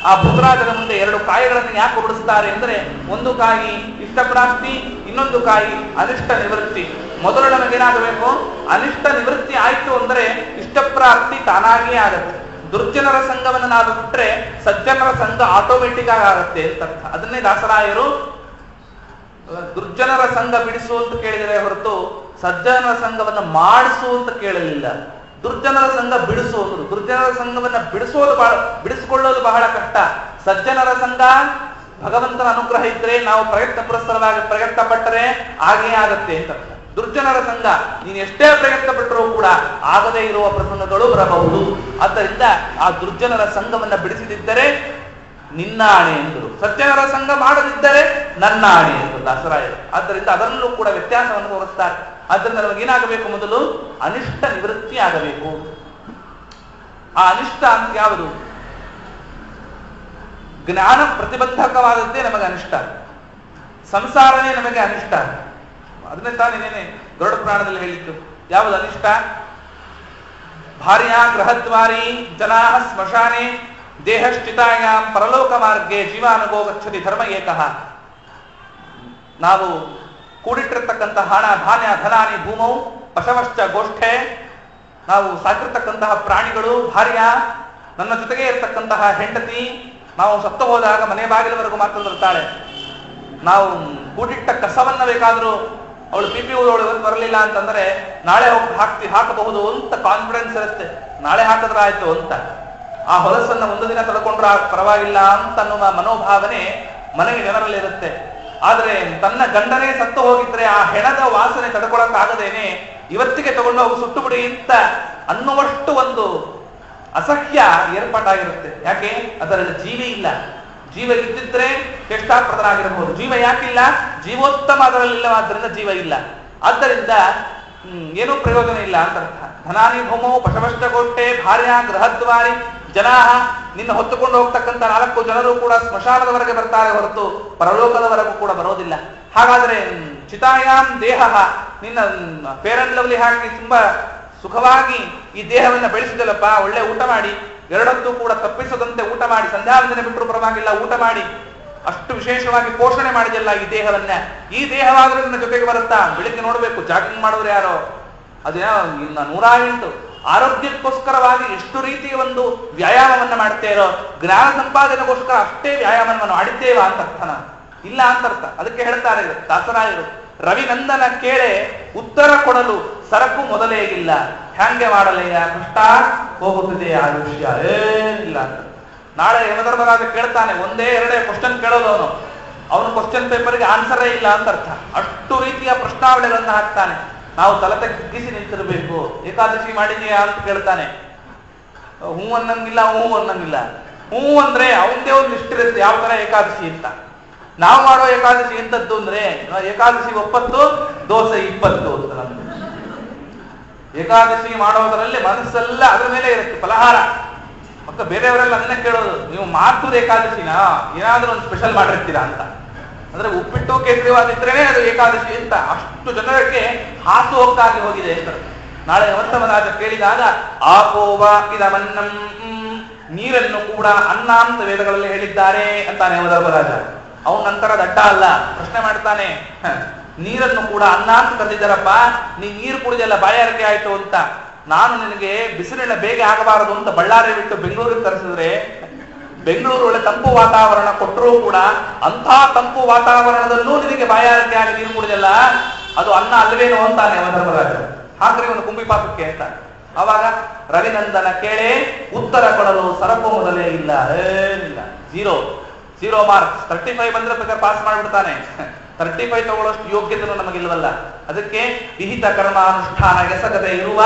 ಆ ಭೂತರಾಜನ ಮುಂದೆ 2 ಕಾಯಿಗಳನ್ನು ಯಾಕೆ ಹೊರಡಿಸ್ತಾರೆ ಅಂದ್ರೆ, ಒಂದು ಕಾಯಿ ಇಷ್ಟ ಪ್ರಾಪ್ತಿ, ಇನ್ನೊಂದು ಕಾಯಿ ಅನಿಷ್ಟ ನಿವೃತ್ತಿ. ಮೊದಲು ನಮಗೇನಾಗಬೇಕು? ಅನಿಷ್ಟ ನಿವೃತ್ತಿ ಆಯ್ತು ಅಂದ್ರೆ ಇಷ್ಟ ಪ್ರಾಪ್ತಿ ತಾನಾಗಿಯೇ ಆಗತ್ತೆ. ದುರ್ಜನರ ಸಂಘವನ್ನು ನಾವು ಬಿಟ್ರೆ ಸಜ್ಜನರ ಸಂಘ ಆಟೋಮೆಟಿಕ್ ಆಗತ್ತೆ ಅಂತ ಅರ್ಥ. ಅದನ್ನೇ ದಾಸರಾಯರು ದುರ್ಜನರ ಸಂಘ ಬಿಡಿಸು ಅಂತ ಕೇಳಿದರೆ ಹೊರತು ಸಜ್ಜನರ ಸಂಘವನ್ನು ಮಾಡಿಸು ಅಂತ ಕೇಳಲಿಲ್ಲ. ದುರ್ಜನರ ಸಂಘ ಬಿಡಿಸುವುದು, ದುರ್ಜನರ ಸಂಘವನ್ನ ಬಿಡಿಸಿಕೊಳ್ಳೋದು ಬಹಳ ಕಷ್ಟ. ಸಜ್ಜನರ ಸಂಘ ಭಗವಂತನ ಅನುಗ್ರಹ ಇದ್ರೆ ನಾವು ಪ್ರಯತ್ನ ಪುರಸ್ಸರವಾಗಿ ಪ್ರಯತ್ನ ಪಟ್ಟರೆ ಹಾಗೇ ಆಗತ್ತೆ ಅಂತ. ದುರ್ಜನರ ಸಂಘ ನೀನು ಎಷ್ಟೇ ಪ್ರಯತ್ನ ಪಟ್ಟರೂ ಕೂಡ ಆಗದೇ ಇರುವ ಪ್ರಸಂಗಗಳು ಬರಬಹುದು. ಆದ್ದರಿಂದ ಆ ದುರ್ಜನರ ಸಂಘವನ್ನ ಬಿಡಿಸಿದಿದ್ದರೆ ನಿನ್ನಾಣೆ ಎಂದರು, ಸಜ್ಜನರ ಸಂಘ ಮಾಡದಿದ್ದರೆ ನನ್ನಾಣೆ ಎಂದರು ದಾಸರಾಯರು. ಆದ್ದರಿಂದ ಅದರಲ್ಲೂ ಕೂಡ ವ್ಯತ್ಯಾಸವನ್ನು ತೋರಿಸ್ತಾರೆ. ಆದ್ದರಿಂದ ನಮಗೇನಾಗಬೇಕು? ಮೊದಲು ಅನಿಷ್ಟ ನಿವೃತ್ತಿ ಆಗಬೇಕು. ಆ ಅನಿಷ್ಟ ಅಂತ ಯಾವುದು? ಜ್ಞಾನ ಪ್ರತಿಬಂಧಕವಾದದ್ದೇ ನಮಗೆ ಅನಿಷ್ಟ, ಸಂಸಾರನೇ ನಮಗೆ ಅನಿಷ್ಟ. ಅದನ್ನೇ ತಾನೇನೆ ಗರುಡ ಪುರಾಣದಲ್ಲಿ ಹೇಳಿತ್ತು. ಯಾವುದು ಅನಿಷ್ಟ? ಭಾರ್ಯ ಗೃಹದ್ವಾರಿ ಜನಾ ಸ್ಮಶಾನೆ ದೇಹಶ್ಚಿತಾಯಾಂ ಪರಲೋಕ ಮಾರ್ಗೆ ಜೀವಾನುಗೋ ಗಚ್ಚತಿ ಧರ್ಮ ಏಕಃ. ನಾವು ಕೂಡಿಟ್ಟಿರ್ತಕ್ಕಂತಹ ಹಣ ಧಾನ್ಯ ಧನಾನಿ ಭೂಮೌ ಪಶವಶ್ಚ ಗೋಷ್ಠೆ, ನಾವು ಸಾಕಿರ್ತಕ್ಕಂತಹ ಪ್ರಾಣಿಗಳು, ಭಾರ್ಯ, ನನ್ನ ಜೊತೆಗೆ ಇರತಕ್ಕಂತಹ ಹೆಂಡತಿ, ನಾವು ಸತ್ತು ಹೋದಾಗ ಮನೆ ಬಾಗಿಲವರೆಗೂ ಮಾತ್ರ ಬರ್ತಾಳೆ. ನಾವು ಕೂಡಿಟ್ಟ ಕಸವನ್ನ ಬೇಕಾದ್ರೂ ಅವಳು ಪಿಪಿ ಊರೊಳಗೆ ಬರಲಿಲ್ಲ ಅಂತಂದ್ರೆ ನಾಳೆ ಹೋಗಿ ಹಾಕಬಹುದು ಅಂತ ಕಾನ್ಫಿಡೆನ್ಸ್ ಇರುತ್ತೆ. ನಾಳೆ ಹಾಕಿದ್ರೆ ಆಯ್ತು ಅಂತ. ಆ ಹೊಲಸನ್ನ ಒಂದು ದಿನ ತಡ್ಕೊಂಡ್ರೆ ಪರವಾಗಿಲ್ಲ ಅಂತ ಅನ್ನುವ ಮನೋಭಾವನೆ ಮನೆಗೆ ಜನರಲ್ಲಿ ಇರುತ್ತೆ. ಆದ್ರೆ ತನ್ನ ಗಂಡನೇ ಸತ್ತು ಹೋಗಿದ್ರೆ ಆ ಹೆಣದ ವಾಸನೆ ತಡ್ಕೊಳಕ್ಕಾಗದೇನೆ ಇವತ್ತಿಗೆ ತಗೊಂಡು ಹೋಗಿ ಸುಟ್ಟು ಬಿಡಿ ಅಂತ ಅನ್ನುವಷ್ಟು ಒಂದು ಅಸಹ್ಯ ಏರ್ಪಾಟಾಗಿರುತ್ತೆ. ಯಾಕೆ? ಅದರಲ್ಲಿ ಜೀವ ಇಲ್ಲ. ಜೀವ ಇದ್ದಿದ್ರೆ ಚೇಷ್ಟಾಪ್ರದನಾಗಿರಬಹುದು. ಜೀವ ಯಾಕಿಲ್ಲ? ಜೀವೋತ್ತಮ ಅದರಲ್ಲಿಲ್ಲವಾದ್ರಿಂದ ಜೀವ ಇಲ್ಲ. ಆದ್ದರಿಂದ ಏನೂ ಪ್ರಯೋಜನ ಇಲ್ಲ ಅಂತ ಅರ್ಥ. ಧನಾನಿ ಭೂಮೋ ಪಶವಷ್ಟಗೋಷ್ಟೆ ಭಾರ್ಯ ಗೃಹದ್ವಾರಿ ಜನಾ, ನಿನ್ನ ಹೊತ್ತುಕೊಂಡು ಹೋಗ್ತಕ್ಕಂಥ 4 ಜನರು ಕೂಡ ಸ್ಮಶಾನದವರೆಗೆ ಬರ್ತಾರೆ ಹೊರತು ಪರಲೋಕದವರೆಗೂ ಕೂಡ ಬರೋದಿಲ್ಲ. ಹಾಗಾದ್ರೆ ಚಿತಾಯಾಮ್ ದೇಹ, ನಿನ್ನ ಫೇರ್ ಅಂಡ್ ಲವ್ಲಿ ಹಾಕಿ ತುಂಬಾ ಸುಖವಾಗಿ ಈ ದೇಹವನ್ನ ಬೆಳೆಸಿದಲ್ಲಪ್ಪ, ಒಳ್ಳೆ ಊಟ ಮಾಡಿ, 2 ಹೊತ್ತು ಕೂಡ ತಪ್ಪಿಸದಂತೆ ಊಟ ಮಾಡಿ, ಸಂಧ್ಯಾವಂದನೆ ಬಿಟ್ಟರು ಪರವಾಗಿಲ್ಲ ಊಟ ಮಾಡಿ, ಅಷ್ಟು ವಿಶೇಷವಾಗಿ ಪೋಷಣೆ ಮಾಡಿದಲ್ಲ ಈ ದೇಹವನ್ನ. ಈ ದೇಹವಾದ್ರೂ ನಿನ್ನ ಜೊತೆಗೆ ಬರುತ್ತಾ? ಬೆಳಿಗ್ಗೆ ನೋಡ್ಬೇಕು, ಜಾಗಿಂಗ್ ಮಾಡೋರು ಯಾರೋ, ಅದೇ 108 ಆರೋಗ್ಯಕ್ಕೋಸ್ಕರವಾಗಿ ಎಷ್ಟು ರೀತಿಯ ಒಂದು ವ್ಯಾಯಾಮವನ್ನ ಮಾಡ್ತೇರೋ, ಜ್ಞಾನ ಸಂಪಾದನೆಗೋಸ್ಕರ ಅಷ್ಟೇ ವ್ಯಾಯಾಮವನ್ನು ಮಾಡಿದ್ದೇವ ಅಂತ ಅರ್ಥನ ಇಲ್ಲ ಅಂತ ಅರ್ಥ. ಅದಕ್ಕೆ ಹೇಳ್ತಾರೆ ದಾಸರಾಯರು, ರವಿನಂದನ ಕೇಳೆ ಉತ್ತರ ಕೊಡಲು ಸರಕು ಮೊದಲೇ ಇಲ್ಲ, ಹ್ಯಾಂಗೆ ಮಾಡಲಯ್ಯ ಕಷ್ಟ ಹೋಗುತ್ತದೆ ಆಯುಷ್ಯ, ಏನಿಲ್ಲ ಅಂತ. ನಾಳೆ ಯಮಧರ್ಮರಾಜ ಕೇಳ್ತಾನೆ, 1-2 ಕ್ವಶನ್ ಕೇಳೋದು ಅವನು ಕ್ವಶನ್ ಪೇಪರ್ಗೆ ಆನ್ಸರೇ ಇಲ್ಲ ಅಂತ ಅರ್ಥ. ಅಷ್ಟು ರೀತಿಯ ಪ್ರಶ್ನಾವಳಿಗಳನ್ನ ಹಾಕ್ತಾನೆ. ನಾವು ತಲೆ ತಗ್ಗಿಸಿ ನಿಂತಿರ್ಬೇಕು. ಏಕಾದಶಿ ಮಾಡಿದೀಯಾ ಅಂತ ಕೇಳ್ತಾನೆ, ಹೂ ಅನ್ನಂಗಿಲ್ಲ, ಹೂ ಅನ್ನಂಗಿಲ್ಲ. ಹೂ ಅಂದ್ರೆ ಅವಂದೇ ಒಂದು ಲಿಸ್ಟ್ ಇರುತ್ತೆ ಯಾವ ತರ ಏಕಾದಶಿ ಅಂತ. ನಾವು ಮಾಡೋ ಏಕಾದಶಿ ಎಂತದ್ದು ಅಂದ್ರೆ, ಏಕಾದಶಿ 9 ದೋಸೆ 20 ಅಂತ ನಮ್ದು. ಏಕಾದಶಿ ಮಾಡೋದರಲ್ಲಿ ಮನಸ್ಸೆಲ್ಲ ಅದ್ರ ಮೇಲೆ ಇರುತ್ತೆ, ಫಲಹಾರ. ಮತ್ತೆ ಬೇರೆಯವರೆಲ್ಲ ಅದನ್ನೇ ಕೇಳೋದು, ನೀವು ಮಾತೂರು ಏಕಾದಶಿನ ಏನಾದ್ರೂ ಒಂದು ಸ್ಪೆಷಲ್ ಮಾಡಿರ್ತೀರಾ ಅಂತ. ಅಂದ್ರೆ ಉಪ್ಪಿಟ್ಟು ಕೇಸರಿವಾದ ಇದ್ರೇನೆ ಅದು ಏಕಾದಶಿ ಅಂತ ಅಷ್ಟು ಜನರಿಗೆ ಹಾಸುಹೊಕ್ಕಾಗಿ ಹೋಗಿದೆ ಅಂತ. ನಾಳೆ ಯಮಧರ್ಮರಾಜ ಕೇಳಿದಾಗ ಆಪೋವ ಇದಮನ್ನಂ, ನೀರನ್ನು ಕೂಡ ಅನ್ನ ಅಂತ ವೇದಗಳಲ್ಲಿ ಹೇಳಿದ್ದಾರೆ ಅಂತಾನೆ ಯಮಧರ್ಮರಾಜ. ಅವನ ನಂತರ ದಡ್ಡ ಅಲ್ಲ, ಪ್ರಶ್ನೆ ಮಾಡ್ತಾನೆ, ನೀರನ್ನು ಕೂಡ ಅನ್ನ ಅಂತ ಕರೆದಿದ್ದಾರಪ್ಪ, ನೀ ನೀರು ಕುಡಿದೆಲ್ಲ ಬಾಯಾರಿಕೆ ಆಯ್ತು ಅಂತ. ನಾನು ನಿನಗೆ ಬಿಸಿಲಿನ ಬೇಗ ಆಗಬಾರದು ಅಂತ ಬಳ್ಳಾರಿ ಬಿಟ್ಟು ಬೆಂಗಳೂರಿಗೆ ತರಿಸಿದ್ರೆ, ಬೆಂಗಳೂರು ಒಳ್ಳೆ ತಂಪು ವಾತಾವರಣ ಕೊಟ್ಟರೂ ಕೂಡ ಅಂಥ ತಂಪು ವಾತಾವರಣದಲ್ಲೂ ನಿನಗೆ ಬಾಯಾರಿಕೆ ಆಗಿ ನೀರು ಕುಡಿದೆಲ್ಲ, ಅದು ಅನ್ನ ಅಲ್ವೇನೋ ಅಂತಾನೆ ಯಮಧರ್ಮರಾಜ. ಹಾಕ್ರಿ ಒಂದು ಕುಂಬಿ ಪಾಕಕ್ಕೆ ಅಂತ. ಅವಾಗ ರವಿನಂದನ ಕೇಳೆ ಉತ್ತರ ಕೊಡಲು ಸರಕು ಮೊದಲೇ ಇಲ್ಲ, ಏನಿಲ್ಲ, 0 ಮಾರ್ಕ್ಸ್. 35 ಬಂದ್ರೆ ಬೇಕಾದ್ರೆ ಪಾಸ್ ಮಾಡಿಬಿಡ್ತಾನೆ. 35 ತಗೊಳ್ಳೋಷ್ಟು ಯೋಗ್ಯತೆನೂ ನಮಗಿಲ್ವಲ್ಲ. ಅದಕ್ಕೆ ವಿಹಿತ ಕರ್ಮಾನುಷ್ಠಾನ ಎಸಗದೆ ಇರುವ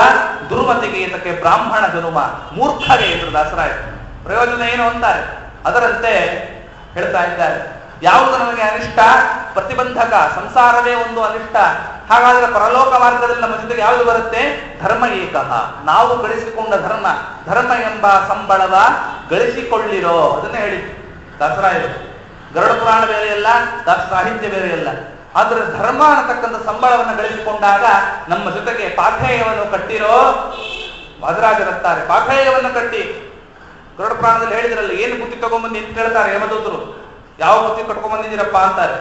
ದುರ್ಮತಿಗೆ ಇದಕ್ಕೆ ಬ್ರಾಹ್ಮಣ ಜನುಮ ಮೂರ್ಖಗೆ ಎಂದು ದಾಸರಾಯ. ಪ್ರಯೋಜನ ಏನು ಅಂತಾರೆ. ಅದರಂತೆ ಹೇಳ್ತಾ ಇದ್ದಾರೆ, ಯಾವುದು ನಮಗೆ ಅನಿಷ್ಟ, ಪ್ರತಿಬಂಧಕ, ಸಂಸಾರವೇ ಒಂದು ಅನಿಷ್ಟ. ಹಾಗಾದ್ರೆ ಪರಲೋಕ ಮಾರ್ಗದಲ್ಲಿ ನಮ್ಮ ಜೊತೆಗೆ ಯಾವುದು ಬರುತ್ತೆ? ಧರ್ಮ ಏಕಃ, ನಾವು ಗಳಿಸಿಕೊಂಡ ಧರ್ಮ ಎಂಬ ಸಂಬಳವ ಗಳಿಸಿಕೊಳ್ಳಿರೋ, ಅದನ್ನೇ ಹೇಳಿ ದಾಸರಾಯರು. ಗರುಡ ಪುರಾಣ ಬೇರೆಯಲ್ಲ, ದಾಸ ಸಾಹಿತ್ಯ ಬೇರೆಯಲ್ಲ. ಆದ್ರೆ ಧರ್ಮ ಅನ್ನತಕ್ಕಂಥ ಸಂಬಳವನ್ನು ಗಳಿಸಿಕೊಂಡಾಗ ನಮ್ಮ ಜೊತೆಗೆ ಪಾಥೇಯವನ್ನು ಕಟ್ಟಿರೋ ವಾದರಾಜರಂತಾರೆ. ಪಾಥೇಯವನ್ನು ಕಟ್ಟಿ ಗರುಡ ಪುರಾಣದಲ್ಲಿ ಹೇಳಿದ್ರಲ್ಲ, ಏನು ಬುದ್ಧಿ ತಗೊಂಬಂದು ಅಂತ ಹೇಳ್ತಾರೆ ಯಮದೂತರು. ಯಾವ ಬುದ್ಧಿ ಕಟ್ಕೊಂಡ್ಬಂದಿದ್ದೀರಪ್ಪ ಅಂತಾರೆ.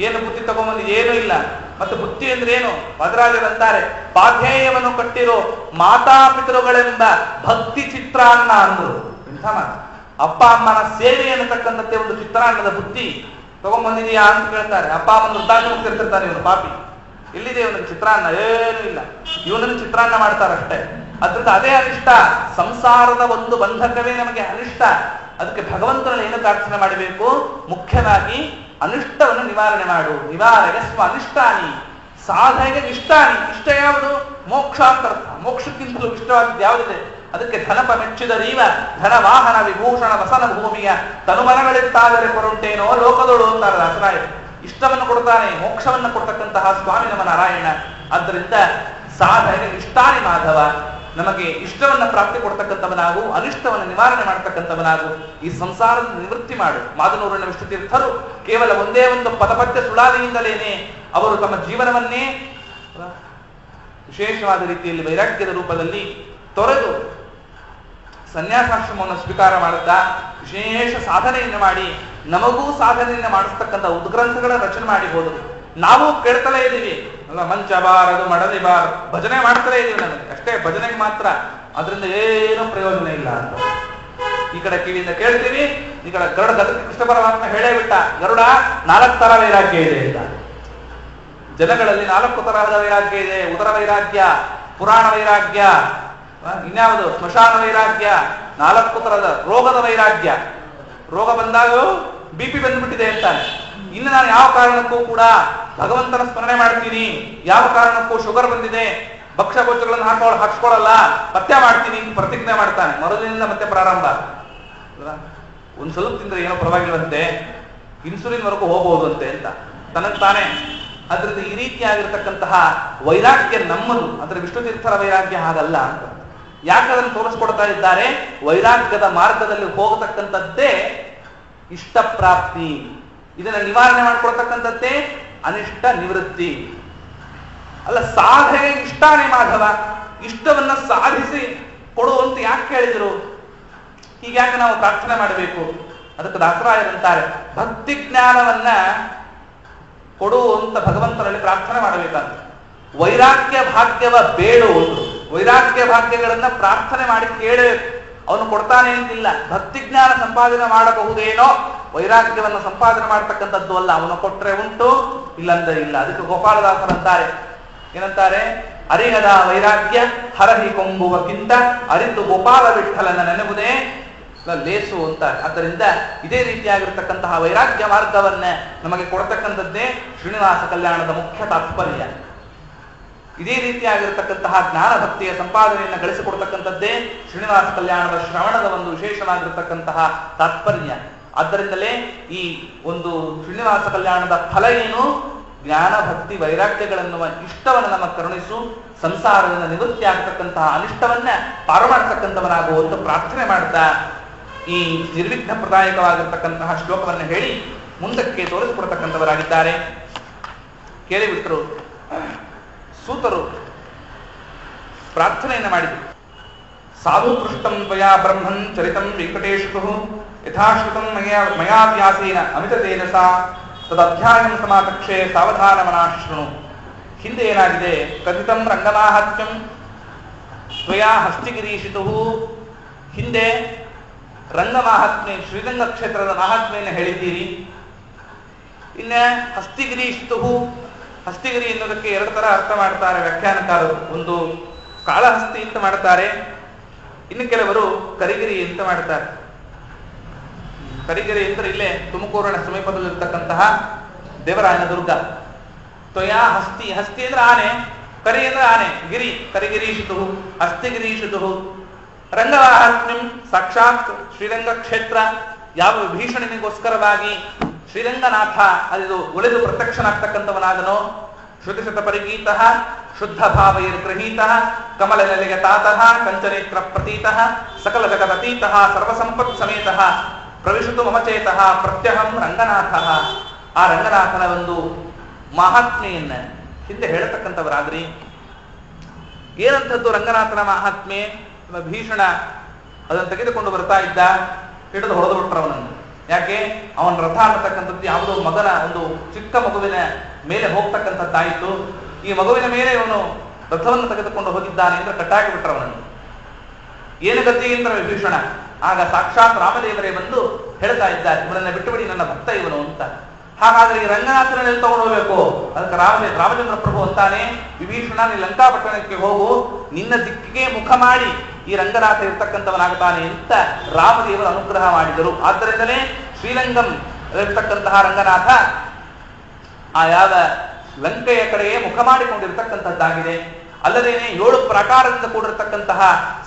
ಏನು ಬುದ್ಧಿ ತಗೊಂಬಂದು ಏನೂ ಇಲ್ಲ. ಮತ್ತೆ ಬುದ್ಧಿ ಅಂದ್ರೆ ಏನು? ವಾದರಾಜರಂತಾರೆ, ಪಾಥೇಯವನ್ನು ಕಟ್ಟಿರೋ ಮಾತಾಪಿತೃಗಳೆಂಬ ಭಕ್ತಿ ಚಿತ್ರಾನ್ನ ಅಂದ್ರು. ಇಂಥ ಮಾತು, ಅಪ್ಪ ಅಮ್ಮನ ಸೇವೆ ಅನ್ನತಕ್ಕಂಥದ್ದೇ ಒಂದು ಚಿತ್ರಾನ್ನದ ಬುದ್ಧಿ ತಗೊಂಡ್ಬಂದಿದೀಯಾ ಅಂತ ಕೇಳ್ತಾರೆ. ಅಪ್ಪ ಅಮ್ಮನ ವೃದ್ಧಾಶ್ರಮ ಸೇರ್ತಿರ್ತಾನೆ ಇವನು ಪಾಪಿ. ಎಲ್ಲಿದೆ ಇವನಿಗೆ ಚಿತ್ರಾನ್ನ? ಏನೂ ಇಲ್ಲ. ಇವನನ್ನು ಚಿತ್ರಾನ್ನ ಮಾಡ್ತಾರಷ್ಟೇ. ಅದ್ರಿಂದ ಅದೇ ಅನಿಷ್ಟ. ಸಂಸಾರದ ಒಂದು ಬಂಧಕವೇ ನಮಗೆ ಅನಿಷ್ಟ. ಅದಕ್ಕೆ ಭಗವಂತನಲ್ಲಿ ಏನು ಪ್ರಾರ್ಥನೆ ಮಾಡಬೇಕು? ಮುಖ್ಯವಾಗಿ ಅನಿಷ್ಟವನ್ನು ನಿವಾರಣೆ ಮಾಡು. ನಿವಾರಣೆ ಸ್ವ ಅನಿಷ್ಟಾನಿ ಸಾಧನೆಗೆ ಇಷ್ಟಾನಿ. ಇಷ್ಟ ಯಾವುದು? ಮೋಕ್ಷ ಅಂತ ಅರ್ಥ. ಮೋಕ್ಷಕ್ಕಿಂತಲೂ ಇಷ್ಟವಾದದ್ದು ಯಾವುದಿದೆ? ಅದಕ್ಕೆ ಧನಪ ಮೆಚ್ಚಿದರೀವ ಧನ ವಾಹನ ವಿಭೂಷಣ ವಸನ ಭೂಮಿಯ ತನುಮನಗಳಿರ್ತಾದರೆ ಕೊರುಂಟೇನೋ ಲೋಕದೋಳು ಅಂತಾರೆ ದಾಸರಾಯ. ಇಷ್ಟವನ್ನು ಕೊಡ್ತಾನೆ, ಮೋಕ್ಷವನ್ನು ಕೊಡ್ತಕ್ಕಂತಹ ಸ್ವಾಮಿ ನಮ್ಮ ನಾರಾಯಣ. ಆದ್ದರಿಂದ ಸಾಧನೆಗೆ ಇಷ್ಟಾನಿ ಮಾಧವ, ನಮಗೆ ಇಷ್ಟವನ್ನ ಪ್ರಾಪ್ತಿ ಕೊಡ್ತಕ್ಕಂಥವನಾಗು, ಅನಿಷ್ಟವನ್ನು ನಿವಾರಣೆ ಮಾಡ್ತಕ್ಕಂಥವನಾಗು. ಈ ಸಂಸಾರದ ನಿವೃತ್ತಿ ಮಾಡು. ಮಾದನೂರಿನ ವಿಷ್ಣುತೀರ್ಥರು ಕೇವಲ ಒಂದೇ ಒಂದು ಪದಪದ್ಯ ಸುಳಾದಿಯಿಂದಲೇನೆ ಅವರು ತಮ್ಮ ಜೀವನವನ್ನೇ ವಿಶೇಷವಾದ ರೀತಿಯಲ್ಲಿ ವೈರಾಗ್ಯದ ರೂಪದಲ್ಲಿ ತೊರೆದು ಸನ್ಯಾಸಾಶ್ರಮವನ್ನು ಸ್ವೀಕಾರ ಮಾಡುತ್ತಾ ವಿಶೇಷ ಸಾಧನೆಯನ್ನು ಮಾಡಿ ನಮಗೂ ಸಾಧನೆಯನ್ನು ಮಾಡಿಸ್ತಕ್ಕಂಥ ಉದ್ಗ್ರಂಥಗಳ ರಚನೆ ಮಾಡಿ ಹೋದರು. ನಾವು ಕೇಳ್ತಲೇ ಇದ್ದೀವಿ ಅಲ್ಲ, ಮಂಚ ಬಾರದು ಮಡದಿ ಬಾರ್, ಭಜನೆ ಮಾಡ್ತಲೇ ಇದೀವಿ. ನಮಗೆ ಅಷ್ಟೇ ಭಜನೆಗೆ ಮಾತ್ರ, ಅದರಿಂದ ಏನೂ ಪ್ರಯೋಜನ ಇಲ್ಲ ಅಂತ ಈ ಕಡೆ ಕಿವಿಯಿಂದ ಕೇಳ್ತೀವಿ. ಈ ಕಡೆ ಗರುಡ ಕೃಷ್ಣ ಪರಮಾತ್ಮ ಹೇಳೇ ಬಿಟ್ಟ, ಗರುಡ 4 ತರ ವೈರಾಗ್ಯ ಇದೆ ಅಂತ. ಜನಗಳಲ್ಲಿ 4 ತರಹದ ವೈರಾಗ್ಯ ಇದೆ. ಉದರ ವೈರಾಗ್ಯ, ಪುರಾಣ ವೈರಾಗ್ಯ, ಇನ್ಯಾವುದು ಸ್ಮಶಾನ ವೈರಾಗ್ಯ, 4 ತರದ ರೋಗದ ವೈರಾಗ್ಯ. ರೋಗ ಬಂದಾಗ BP ಬಂದ್ಬಿಟ್ಟಿದೆ ಅಂತಾನೆ. ಇನ್ನು ನಾನು ಯಾವ ಕಾರಣಕ್ಕೂ ಕೂಡ ಭಗವಂತನ ಸ್ಮರಣೆ ಮಾಡ್ತೀನಿ, ಯಾವ ಕಾರಣಕ್ಕೂ ಶುಗರ್ ಬಂದಿದೆ, ಭಕ್ಷ್ಯ ಭೋಜಗಳನ್ನು ಹಾಕ್ಸ್ಕೊಳ್ಳಲ್ಲ, ಪಥ್ಯ ಮಾಡ್ತೀನಿ ಪ್ರತಿಜ್ಞೆ ಮಾಡ್ತಾನೆ. ಮರುದಿನಿಂದ ಮತ್ತೆ ಪ್ರಾರಂಭ. ಒಂದ್ ಸ್ವಲ್ಪ ತಿಂದ್ರೆ ಏನೋ ಪರವಾಗಿಲ್ವಂತೆ, ಇನ್ಸುಲಿನ್ ವರೆಗೂ ಹೋಗ್ಬೋದು ಅಂತೆ ಅಂತ ತನಗ್ ತಾನೇ ಅದರಿಂದ ಈ ರೀತಿಯಾಗಿರ್ತಕ್ಕಂತಹ ವೈರಾಗ್ಯ ನಮ್ಮದು, ಅಂದ್ರೆ ವಿಷ್ಣು ತೀರ್ಥರ ವೈರಾಗ್ಯ ಹಾಗಲ್ಲ ಅಂತ. ಯಾಕೆ ಅದನ್ನು ತೋರಿಸ್ಕೊಡ್ತಾ ಇದ್ದಾರೆ? ವೈರಾಗ್ಯದ ಮಾರ್ಗದಲ್ಲಿ ಹೋಗತಕ್ಕಂಥದ್ದೇ ಇಷ್ಟ ಪ್ರಾಪ್ತಿ, ಇದನ್ನ ನಿವಾರಣೆ ಮಾಡ್ಕೊಳ್ತಕ್ಕಂಥದ್ದೇ ಅನಿಷ್ಟ ನಿವೃತ್ತಿ. ಅಲ್ಲ, ಸಾಧನೆ ಇಷ್ಟಾನೇ ಮಾಧವ, ಇಷ್ಟವನ್ನ ಸಾಧಿಸಿ ಕೊಡುವಂತ ಯಾಕೆ ಹೇಳಿದ್ರು? ಹೀಗ್ಯಾಕೆ ನಾವು ಪ್ರಾರ್ಥನೆ ಮಾಡಬೇಕು? ಅದಕ್ಕೆ ದಾಸರಾಯರಂತಾರೆ, ಭಕ್ತಿ ಜ್ಞಾನವನ್ನ ಕೊಡುವಂತ ಭಗವಂತನಲ್ಲಿ ಪ್ರಾರ್ಥನೆ ಮಾಡಬೇಕಂತ. ವೈರಾಗ್ಯ ಭಾಗ್ಯವ ಬೇಡುವುದು, ವೈರಾಗ್ಯ ಭಾಗ್ಯಗಳನ್ನ ಪ್ರಾರ್ಥನೆ ಮಾಡಿ ಕೇಳಬೇಕು. ಅವನು ಕೊಡ್ತಾನೆ ಅಂತಿಲ್ಲ. ಭಕ್ತಿ ಜ್ಞಾನ ಸಂಪಾದನೆ ಮಾಡಬಹುದೇನೋ, ವೈರಾಗ್ಯವನ್ನು ಸಂಪಾದನೆ ಮಾಡತಕ್ಕಂಥದ್ದು ಅಲ್ಲ. ಅವನು ಕೊಟ್ರೆ ಉಂಟು, ಇಲ್ಲಂದ್ರೆ ಇಲ್ಲ. ಅದಕ್ಕೆ ಗೋಪಾಲದಾಸರಂತಾರೆ, ಏನಂತಾರೆ? ಅರಿಹದ ವೈರಾಗ್ಯ ಹರಹಿ ಕೊಂಬುವಕ್ಕಿಂತ ಅರಿತು ಗೋಪಾಲ ವಿಠಲನ ನೆನಪುದೇ ಲೇಸು ಅಂತಾರೆ. ಆದ್ದರಿಂದ ಇದೇ ರೀತಿಯಾಗಿರ್ತಕ್ಕಂತಹ ವೈರಾಗ್ಯ ಮಾರ್ಗವನ್ನ ನಮಗೆ ಕೊಡ್ತಕ್ಕಂಥದ್ದೇ ಶ್ರೀನಿವಾಸ ಕಲ್ಯಾಣದ ಮುಖ್ಯ ತಾತ್ಪರ್ಯ. ಇದೇ ರೀತಿಯಾಗಿರ್ತಕ್ಕಂತಹ ಜ್ಞಾನ ಭಕ್ತಿಯ ಸಂಪಾದನೆಯನ್ನು ಗಳಿಸಿಕೊಡ್ತಕ್ಕಂಥದ್ದೇ ಶ್ರೀನಿವಾಸ ಕಲ್ಯಾಣದ ಶ್ರವಣದ ಒಂದು ವಿಶೇಷವಾಗಿರ್ತಕ್ಕಂತಹ ತಾತ್ಪರ್ಯ. ಆದ್ದರಿಂದಲೇ ಈ ಒಂದು ಶ್ರೀನಿವಾಸ ಕಲ್ಯಾಣದ ಫಲ ಏನು? ಜ್ಞಾನ ಭಕ್ತಿ ವೈರಾಗ್ಯಗಳನ್ನುವ ಇಷ್ಟವನ್ನು ನಮ್ಮ ಕರುಣಿಸು, ಸಂಸಾರದಿಂದ ನಿವೃತ್ತಿ ಆಗ್ತಕ್ಕಂತಹ ಅನಿಷ್ಟವನ್ನ ಪಾರು ಮಾಡತಕ್ಕಂಥವನಾಗುವಂತ ಪ್ರಾರ್ಥನೆ ಮಾಡ್ತಾ ಈ ನಿರ್ವಿಘ್ನ ಪ್ರದಾಯಕವಾಗಿರ್ತಕ್ಕಂತಹ ಶ್ಲೋಕವನ್ನು ಹೇಳಿ ಮುಂದಕ್ಕೆ ತೋರಿಸಿಕೊಡ್ತಕ್ಕಂಥವರಾಗಿದ್ದಾರೆ. ಕೇಳಿಬಿಟ್ರು. ಸೂತರು ಪ್ರಾರ್ಥನೆಯನ್ನು ಮಾಡಿದರು. ಸಾಧು ಪೃಷ್ಟಂ ತ್ವಯಾ ಬ್ರಹ್ಮನ್ ಚರಿತಂ ವೆಂಕಟೇಶು ಯಥಾಶ್ರುತಂ ಮಯಾ ವ್ಯಾಸೇನ ಅಮಿತ ತೇಜಸಾ ತದಧ್ಯಾಯಂ ಸಮಾತಕ್ಷೆ ಸಾವಧಾನ ಮನಾಶೃಣು. ಹಿಂದೆ ಏನಾಗಿದೆ? ಕಥಿತಂ ರಂಗಮಾಹಾತ್ಮ್ಯಂ ತ್ವಯಾ ಹಸ್ತಿಗಿರೀಶಿತು. ಹಿಂದೆ ರಂಗಮಾಹಾತ್ಮ್ಯ, ಶ್ರೀರಂಗ ಕ್ಷೇತ್ರದ ಮಹಾತ್ಮೆಯನ್ನು ಹೇಳಿದ್ದೀರಿ. ಇನ್ನ ಹಸ್ತಿಗಿರೀಶಿತು, ಹಸ್ತಿಗಿರಿ ಎನ್ನುವುದಕ್ಕೆ ಎರಡು ತರ ಅರ್ಥ ಮಾಡ್ತಾರೆ ವ್ಯಾಖ್ಯಾನಕಾರರು. ಒಂದು ಕಾಳಹಸ್ತಿ ಅಂತ ಮಾಡ್ತಾರೆ, ಇನ್ನು ಕೆಲವರು ಕರಿಗಿರಿ ಅಂತ ಮಾಡ್ತಾರೆ. ಕರಿಗಿರಿ ಅಂದ್ರೆ ಇಲ್ಲೇ ತುಮಕೂರಿನ ಸಮೀಪದಲ್ಲಿರ್ತಕ್ಕಂತಹ ದೇವರಾಯನ ದುರ್ಗ. ತ್ವಯಾ ಹಸ್ತಿ, ಹಸ್ತಿ ಅಂದ್ರೆ ಆನೆ, ಕರಿ ಅಂದ್ರೆ ಆನೆ, ಗಿರಿ ಕರಿಗಿರೀಶಿತು ಹಸ್ತಿಗಿರೀಶಿತು. ರಂಗಮಾಹಾತ್ಮ್ಯಂ ಸಾಕ್ಷಾತ್ ಶ್ರೀರಂಗ ಕ್ಷೇತ್ರ. ಯಾವ ವಿಭೀಷಣನಿಗೋಸ್ಕರವಾಗಿ ಶ್ರೀರಂಗನಾಥ ಅದು ಒಳೆದು ಪ್ರತ್ಯಕ್ಷನಾಗ್ತಕ್ಕಂಥವನಾದನೋ, ಶ್ರುತಿಶತ ಪರಿಗೀತ ಶುದ್ಧ ಭಾವೈರ್ಗೃಹೀತ ಕಮಲ ನೆಲೆಗೆ ತಾತಃ ಕಂಚನೇತ್ರ ಪ್ರತೀತಃ ಸಕಲ ಜಗದತೀತಃ ಸರ್ವಸಂಪತ್ ಸಮೇತಃ ಪ್ರವಿಶತು ಮಮಚೇತಃ ಪ್ರತ್ಯಹಂ ರಂಗನಾಥ. ಆ ರಂಗನಾಥನ ಒಂದು ಮಹಾತ್ಮೆಯನ್ನ ಹಿಂದೆ ಹೇಳತಕ್ಕಂಥವರಾದ್ರಿ. ಏನಂಥದ್ದು ರಂಗನಾಥನ ಮಹಾತ್ಮೆ? ಭೀಷಣ ಅದನ್ನು ತೆಗೆದುಕೊಂಡು ಬರ್ತಾ ಇದ್ದ, ಹಿಡಿದು ಹೊಡೆದು ಬಿಟ್ರವನನ್ನು. ಯಾಕೆ? ಅವನ ರಥ ಅನ್ನತಕ್ಕಂಥದ್ದು ಯಾವುದೋ ಮಗನ, ಒಂದು ಚಿಕ್ಕ ಮಗುವಿನ ಮೇಲೆ ಹೋಗ್ತಕ್ಕಂಥದ್ದಾಯಿತು. ಈ ಮಗುವಿನ ಮೇಲೆ ಇವನು ರಥವನ್ನು ತೆಗೆದುಕೊಂಡು ಹೋಗಿದ್ದಾನೆ ಅಂದ್ರೆ ಕಟ್ಟಾಕಿ ಬಿಟ್ರವನನ್ನು. ಏನು ಗತಿ ಅಂದ್ರೆ ವಿಭೀಷಣ. ಆಗ ಸಾಕ್ಷಾತ್ ರಾಮದೇವರೇ ಬಂದು ಹೇಳ್ತಾ ಇದ್ದಾರೆ, ಇವನನ್ನ ಬಿಟ್ಟುಬಿಡಿ, ನನ್ನ ಭಕ್ತ ಇವನು ಅಂತ. ಹಾಗಾದ್ರೆ ಈ ರಂಗನಾಥನಲ್ಲಿ ತಗೊಂಡು ಹೋಗ್ಬೇಕು. ಅದಕ್ಕೆ ರಾಮಚಂದ್ರ ಪ್ರಭು ಅಂತಾನೆ, ವಿಭೀಷಣ ನೀ ಲಂಕಾಪಟ್ಟಣಕ್ಕೆ ಹೋಗು, ನಿನ್ನ ದಿಕ್ಕಿಗೆ ಮುಖ ಮಾಡಿ ಈ ರಂಗನಾಥ ಇರ್ತಕ್ಕಂಥವನಾಗ್ತಾನೆ ಅಂತ ರಾಮದೇವರು ಅನುಗ್ರಹ ಮಾಡಿದರು. ಆದ್ದರಿಂದಲೇ ಶ್ರೀರಂಗಂ ಇರ್ತಕ್ಕಂತಹ ರಂಗನಾಥ ಆ ಯಾವ ಲಂಕೆಯ ಕಡೆಯೇ ಮುಖ ಮಾಡಿಕೊಂಡಿರ್ತಕ್ಕಂಥದ್ದಾಗಿದೆ. ಅಲ್ಲದೇನೆ 7 ಪ್ರಕಾರದಿಂದ ಕೂಡಿರ್ತಕ್ಕಂತಹ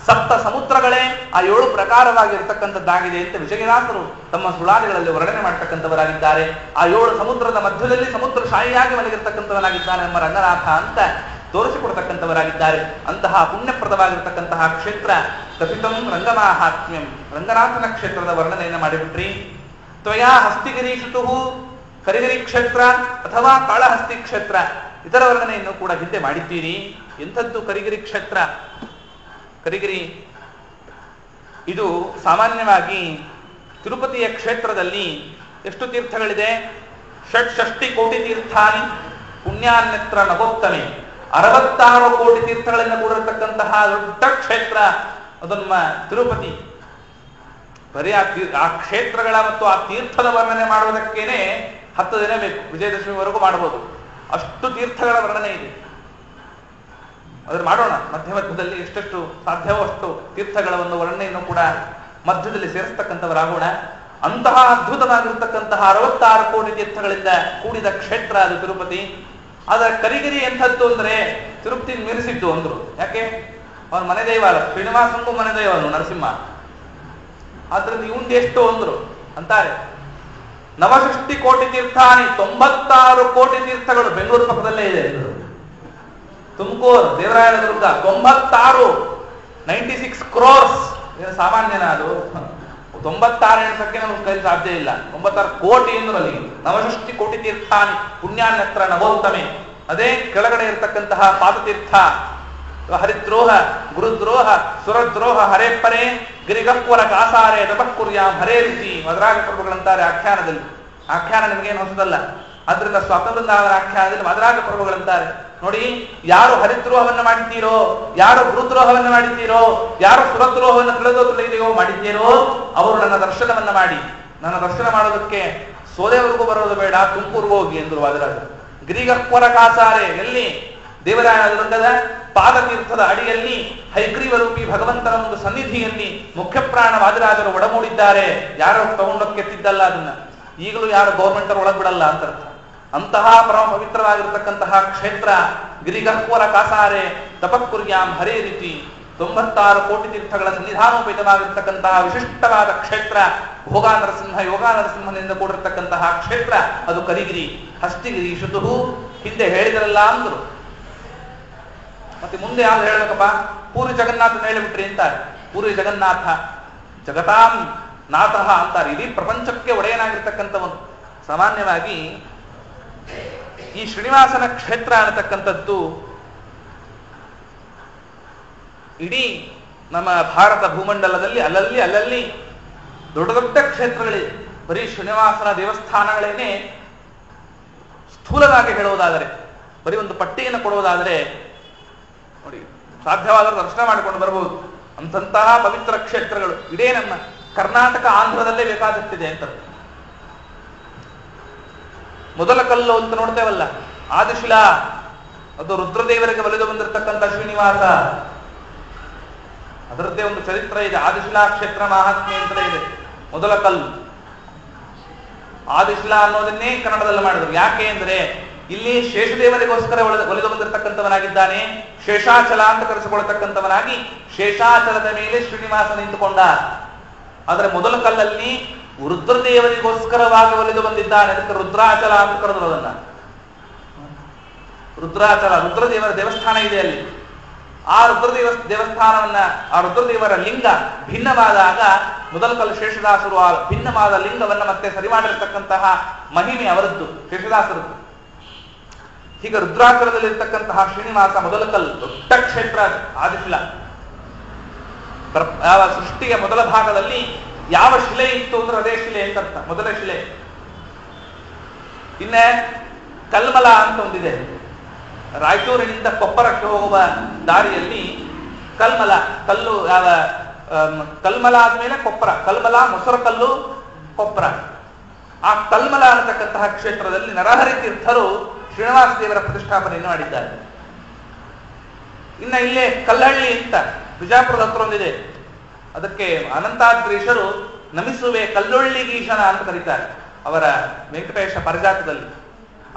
ಸಪ್ತ ಸಮುದ್ರಗಳೇ ಆ 7 ಪ್ರಕಾರವಾಗಿರ್ತಕ್ಕಂಥದ್ದಾಗಿದೆ ಅಂತ ವಿಜಯದಾಸರು ತಮ್ಮ ಸುಳಾದಿಗಳಲ್ಲಿ ವರ್ಣನೆ ಮಾಡ್ತಕ್ಕಂಥವರಾಗಿದ್ದಾರೆ. ಆ 7 ಸಮುದ್ರದ ಮಧ್ಯದಲ್ಲಿ ಸಮುದ್ರ ಶಾಹಿಯಾಗಿ ಮಲಗಿರ್ತಕ್ಕಂಥವನಾಗಿದ್ದಾನೆ ನಮ್ಮ ರಂಗನಾಥ ಅಂತ ತೋರಿಸಿಕೊಡ್ತಕ್ಕಂಥವರಾಗಿದ್ದಾರೆ. ಅಂತಹ ಪುಣ್ಯಪ್ರದವಾಗಿರ್ತಕ್ಕಂತಹ ಕ್ಷೇತ್ರ ಕಥಿತಂ ರಂಗಮಾಹಾತ್ಮ್ಯಂ, ರಂಗನಾಥನ ಕ್ಷೇತ್ರದ ವರ್ಣನೆಯನ್ನು ಮಾಡಿಬಿಟ್ರಿ. ತ್ವಯಾ ಹಸ್ತಿಗಿರೀಶಿತು ಕರಿಗಿರಿ ಕ್ಷೇತ್ರ ಅಥವಾ ಕಾಳಹಸ್ತಿ ಕ್ಷೇತ್ರ, ಇದರ ವರ್ಣನೆಯನ್ನು ಕೂಡ ಹಿಂದೆ ಮಾಡಿದ್ದೀರಿ. ಎಂಥದ್ದು ಕರಿಗಿರಿ ಕ್ಷೇತ್ರ? ಕರಿಗಿರಿ ಇದು ಸಾಮಾನ್ಯವಾಗಿ ತಿರುಪತಿಯ ಕ್ಷೇತ್ರದಲ್ಲಿ ಎಷ್ಟು ತೀರ್ಥಗಳಿದೆ? 66 ಕೋಟಿ ತೀರ್ಥಾನಿ ಪುಣ್ಯಾನ್ಯತ್ರ ನವೋತ್ತಮೆ. 66 ಕೋಟಿ ತೀರ್ಥಗಳಿಂದ ಕೂಡಿರತಕ್ಕಂತಹ ದೊಡ್ಡ ಕ್ಷೇತ್ರ ಅದು ನಮ್ಮ ತಿರುಪತಿ. ಬರೀ ಆ ಕ್ಷೇತ್ರಗಳ ಮತ್ತು ಆ ತೀರ್ಥದ ವರ್ಣನೆ ಮಾಡುವುದಕ್ಕೇನೆ 10 ದಿನ ಬೇಕು, ವಿಜಯದಶಮಿವರೆಗೂ ಮಾಡಬಹುದು. ಅಷ್ಟು ತೀರ್ಥಗಳ ವರ್ಣನೆ ಇದೆ. ಅದನ್ನು ಮಾಡೋಣ ಮಧ್ಯದಲ್ಲಿ ಎಷ್ಟೆಷ್ಟು ಸಾಧ್ಯವೋ ಅಷ್ಟು ತೀರ್ಥಗಳ ಒಂದು ವರ್ಣನೆಯನ್ನು ಕೂಡ ಮಧ್ಯದಲ್ಲಿ ಸೇರಿಸ್ತಕ್ಕಂಥವರಾಗೋಣ. ಅಂತಹ ಅದ್ಭುತವಾಗಿರ್ತಕ್ಕಂತಹ 66 ಕೋಟಿ ತೀರ್ಥಗಳಿಂದ ಕೂಡಿದ ಕ್ಷೇತ್ರ ಅದು ತಿರುಪತಿ. ಆದ್ರೆ ಕರಿಗಿರಿ ಎಂಥದ್ದು ಅಂದ್ರೆ ತಿರುಪತಿ ಮೀರಿಸಿದ್ದು ಅಂದ್ರು. ಯಾಕೆ? ಅವನ ಮನೆ ದೈವ ಅಲ್ಲ, ಶ್ರೀನಿವಾಸನಿಗೂ ಮನೆ ದೈವನು ನರಸಿಂಹ. ಆದ್ರಿಂದ ಇವಂದು ಎಷ್ಟು ಅಂದ್ರು ಅಂತಾರೆ. ನವಷಷ್ಟಿ ಕೋಟಿ ತೀರ್ಥಾನಿ, 96 ಕೋಟಿ ತೀರ್ಥಗಳು. ಬೆಂಗಳೂರು ಪಕ್ಕದಲ್ಲೇ ಇದೆ ತುಮಕೂರು, ದೇವರಾಯನ ದುರ್ಗ. 96 ಕ್ರೋರ್ಸ್. ಏನು ಸಾಮಾನ್ಯನ ಅದು? 96 ಎಣಿಸಕ್ಕೆ ನಮ್ಗೆ ಕೈ ಸಾಧ್ಯ ಇಲ್ಲ. 96 ಕೋಟಿ ಎಂದು ಅಲ್ಲಿ. ನವಷಷ್ಟಿ ಕೋಟಿ ತೀರ್ಥಾನಿ ಪುಣ್ಯಾನ್ಯತ್ರ ನವೋತ್ತಮೆ. ಅದೇ ಕೆಳಗಡೆ ಇರತಕ್ಕಂತಹ ಪಾದತೀರ್ಥ, ಹರಿದ್ರೋಹ, ಗುರುದ್ರೋಹ, ಸುರದ್ರೋಹ, ಹರೇ ಪರೇ, ಗಿರಿಗಪ್ಪುರ ಕಾಸಾರೆ ತಪಃಕುರ್ಯಾಂ ಹರೇ ರೀತಿ ಮದ್ರಾಗ ಪ್ರಭುಗಳಂತಾರೆ ಆಖ್ಯಾನದಲ್ಲಿ. ಆಖ್ಯಾನ ನಿಮಗೇನು ಹೊಸದಲ್ಲ. ಆದ್ರಿಂದ ಸ್ವಾತಂತ್ರ್ಯದ ಆಖ್ಯಾನದಲ್ಲಿ ಮದ್ರಾಗ ಪ್ರಭುಗಳಂತಾರೆ ನೋಡಿ, ಯಾರು ಹರಿದ್ರೋಹವನ್ನು ಮಾಡಿದ್ದೀರೋ, ಯಾರು ಗುರುದ್ರೋಹವನ್ನು ಮಾಡಿದ್ದೀರೋ, ಯಾರು ಸುರದ್ರೋಹವನ್ನು ತಿಳಿದೆಯೋ ಮಾಡಿದ್ದೀರೋ, ಅವರು ನನ್ನ ದರ್ಶನವನ್ನ ಮಾಡಿ. ನನ್ನ ದರ್ಶನ ಮಾಡೋದಕ್ಕೆ ಸೋದೆವರೆಗೂ ಬರೋದು ಬೇಡ, ತುಮಕೂರ್ಗೆ ಹೋಗಿ ಎಂದರು ವಾದರಾಜ. ಗಿರಿಗಪ್ಪುರ ಕಾಸಾರೆ, ಎಲ್ಲಿ? ದೇವರಾಯನ ದುರ್ಗದ ಪಾದತೀರ್ಥದ ಅಡಿಯಲ್ಲಿ ಹೈಗ್ರೀವ ರೂಪಿ ಭಗವಂತನ ಒಂದು ಸನ್ನಿಧಿಯಲ್ಲಿ ಮುಖ್ಯ ಪ್ರಾಣ ವಾದಿರಾಜರು ಒಡಮೂಡಿದ್ದಾರೆ. ಯಾರು ತಗೊಂಡೋಗ್ಕೆತ್ತಿದ್ದಲ್ಲ ಅದನ್ನ. ಈಗಲೂ ಯಾರು ಗೌರ್ಮೆಂಟ್ ಒಳಗ್ ಬಿಡಲ್ಲ ಅಂತ ಅರ್ಥ. ಅಂತಹ ಪರಮ ಪವಿತ್ರವಾಗಿರ್ತಕ್ಕಂತಹ ಕ್ಷೇತ್ರ ಗಿರಿಗಹ್ವರ ಕಾಸಾರೆ ತಪಃಕುರ್ಯಾಂ ಹರೇ ರೀತಿ. 96 ಕೋಟಿ ತೀರ್ಥಗಳ ಸನ್ನಿಧಾನೋಪೇತವಾಗಿರ್ತಕ್ಕಂತಹ ವಿಶಿಷ್ಟವಾದ ಕ್ಷೇತ್ರ ಭೋಗಾ ನರಸಿಂಹ, ಯೋಗಾ ನರಸಿಂಹನಿಂದ ಕೂಡಿರ್ತಕ್ಕಂತಹ ಕ್ಷೇತ್ರ ಅದು ಕರಿಗಿರಿ. ಹಸ್ತಿಗಿರಿ ಶುತುಹು ಹಿಂದೆ ಹೇಳಿದ್ರಲ್ಲ ಅಂದ್ರು. ಮತ್ತೆ ಮುಂದೆ ಯಾವ್ದು ಹೇಳ್ಬೇಕಪ್ಪ? ಪೂರಿ ಜಗನ್ನಾಥನ ಹೇಳಿಬಿಟ್ರಿ ಅಂತಾರೆ. ಪೂರಿ ಜಗನ್ನಾಥ ಜಗತಾಂ ನಾಥಃ ಅಂತಾರೆ. ಇಡೀ ಪ್ರಪಂಚಕ್ಕೆ ಒಡೆಯನಾಗಿರ್ತಕ್ಕಂಥವನು. ಸಾಮಾನ್ಯವಾಗಿ ಈ ಶ್ರೀನಿವಾಸನ ಕ್ಷೇತ್ರ ಅನ್ನತಕ್ಕಂಥದ್ದು ಇಡೀ ನಮ್ಮ ಭಾರತ ಭೂಮಂಡಲದಲ್ಲಿ ಅಲ್ಲಲ್ಲಿ ದೊಡ್ಡ ದೊಡ್ಡ ಕ್ಷೇತ್ರಗಳಿವೆ. ಬರೀ ಶ್ರೀನಿವಾಸನ ದೇವಸ್ಥಾನಗಳೇನೆ ಸ್ಥೂಲವಾಗಿ ಹೇಳುವುದಾದರೆ, ಬರೀ ಒಂದು ಪಟ್ಟಿಯನ್ನು ಕೊಡುವುದಾದರೆ ನೋಡಿ, ಸಾಧ್ಯವಾದರೂ ದರ್ಶನ ಮಾಡಿಕೊಂಡು ಬರಬಹುದು. ಅಂತಹ ಪವಿತ್ರ ಕ್ಷೇತ್ರಗಳು ಇಡೀ ನಮ್ಮ ಕರ್ನಾಟಕ ಆಂಧ್ರದಲ್ಲೇ ಬೇಕಾಗುತ್ತಿದೆ ಅಂತ. ಮೊದಲ ಕಲ್ಲು ಅಂತ ನೋಡ್ತೇವಲ್ಲ, ಆದಿಶಿಲಾ, ಅದು ರುದ್ರದೇವರಿಗೆ ಒಲಿದು ಬಂದಿರತಕ್ಕಂಥ ಶ್ರೀನಿವಾಸ. ಅದರದ್ದೇ ಒಂದು ಚರಿತ್ರೆ ಇದೆ. ಆದಿಶಿಲಾ ಕ್ಷೇತ್ರ ಮಹಾತ್ಮೆ ಅಂತಲೇ ಇದೆ. ಮೊದಲ ಕಲ್ಲು ಆದಿಶಿಲಾ ಅನ್ನೋದನ್ನೇ ಕನ್ನಡದಲ್ಲಿ ಮಾಡಿದ್ರು. ಯಾಕೆ ಅಂದ್ರೆ ಇಲ್ಲಿ ಶೇಷದೇವರಿಗೋಸ್ಕರ ಒಲಿದು ಬಂದಿರತಕ್ಕಂಥವನಾಗಿದ್ದಾನೆ. ಶೇಷಾಚಲ ಅಂತ ಕರೆಸಿಕೊಳ್ಳತಕ್ಕಂಥವನಾಗಿ ಶೇಷಾಚಲದ ಮೇಲೆ ಶ್ರೀನಿವಾಸ ನಿಂತುಕೊಂಡ. ಆದರೆ ಮೊದಲ ಕಲ್ಲಲ್ಲಿ ರುದ್ರದೇವರಿಗೋಸ್ಕರವಾಗಿ ಒಲಿದು ಬಂದಿದ್ದಾನೆ. ಅದಕ್ಕೆ ರುದ್ರಾಚಲ ಅಂತ ಕರೆದ್ರು ಅದನ್ನ. ರುದ್ರಾಚಲ, ರುದ್ರದೇವರ ದೇವಸ್ಥಾನ ಇದೆ ಅಲ್ಲಿ. ಆ ದೇವಸ್ಥಾನವನ್ನ, ಆ ರುದ್ರದೇವರ ಲಿಂಗ ಭಿನ್ನವಾದಾಗ ಮೊದಲ ಕಲ್ಲು ಶೇಷದಾಸರು ಆ ಭಿನ್ನವಾದ ಲಿಂಗವನ್ನ ಮತ್ತೆ ಸರಿ ಮಾಡಿರ್ತಕ್ಕಂತಹ ಮಹಿಮೆ ಅವರದ್ದು, ಶೇಷದಾಸರದ್ದು. ಹೀಗೆ ರುದ್ರಾಚಲದಲ್ಲಿರ್ತಕ್ಕಂತಹ ಶ್ರೀನಿವಾಸ ಮೊದಲ ಕಲ್ಲು, ದೊಡ್ಡ ಕ್ಷೇತ್ರ ಆದಿಶಿಲ. ಯಾವ ಸೃಷ್ಟಿಯ ಮೊದಲ ಭಾಗದಲ್ಲಿ ಯಾವ ಶಿಲೆ ಇತ್ತು ಅಂದ್ರೆ ಅದೇ ಶಿಲೆ ಅಂತ ಅರ್ಥ, ಮೊದಲ ಶಿಲೆ. ಇನ್ನೇ ಕಲ್ಮಲ ಅಂತ ಒಂದಿದೆ. ರಾಯಚೂರಿನಿಂದ ಕೊಪ್ಪರಕ್ಕೆ ಹೋಗುವ ದಾರಿಯಲ್ಲಿ ಕಲ್ಮಲ ಕಲ್ಲು, ಯಾವ ಕಲ್ಮಲ ಆದ್ಮೇಲೆ ಕೊಪ್ಪರ, ಕಲ್ಮಲ, ಮೊಸರು ಕಲ್ಲು, ಕೊಪ್ಪರ. ಆ ಕಲ್ಮಲ ಅನ್ನತಕ್ಕಂತಹ ಕ್ಷೇತ್ರದಲ್ಲಿ ನರಹರಿ ತೀರ್ಥರು ಶ್ರೀನಿವಾಸ ದೇವರ ಪ್ರತಿಷ್ಠಾಪನೆಯನ್ನು ಮಾಡಿದ್ದಾರೆ. ಇನ್ನ ಇಲ್ಲೇ ಕಲ್ಲಹಳ್ಳಿ ಅಂತ ಬಿಜಾಪುರದ ಹತ್ರ ಒಂದಿದೆ. ಅದಕ್ಕೆ ಅನಂತಾದ್ರೀಶರು ನಮಿಸುವೆ ಕಲ್ಲೊಳ್ಳಿಗೀಶನ ಅಂತ ಕರೀತಾರೆ ಅವರ ವೆಂಕಟೇಶ ಪರಿಜಾತದಲ್ಲಿ.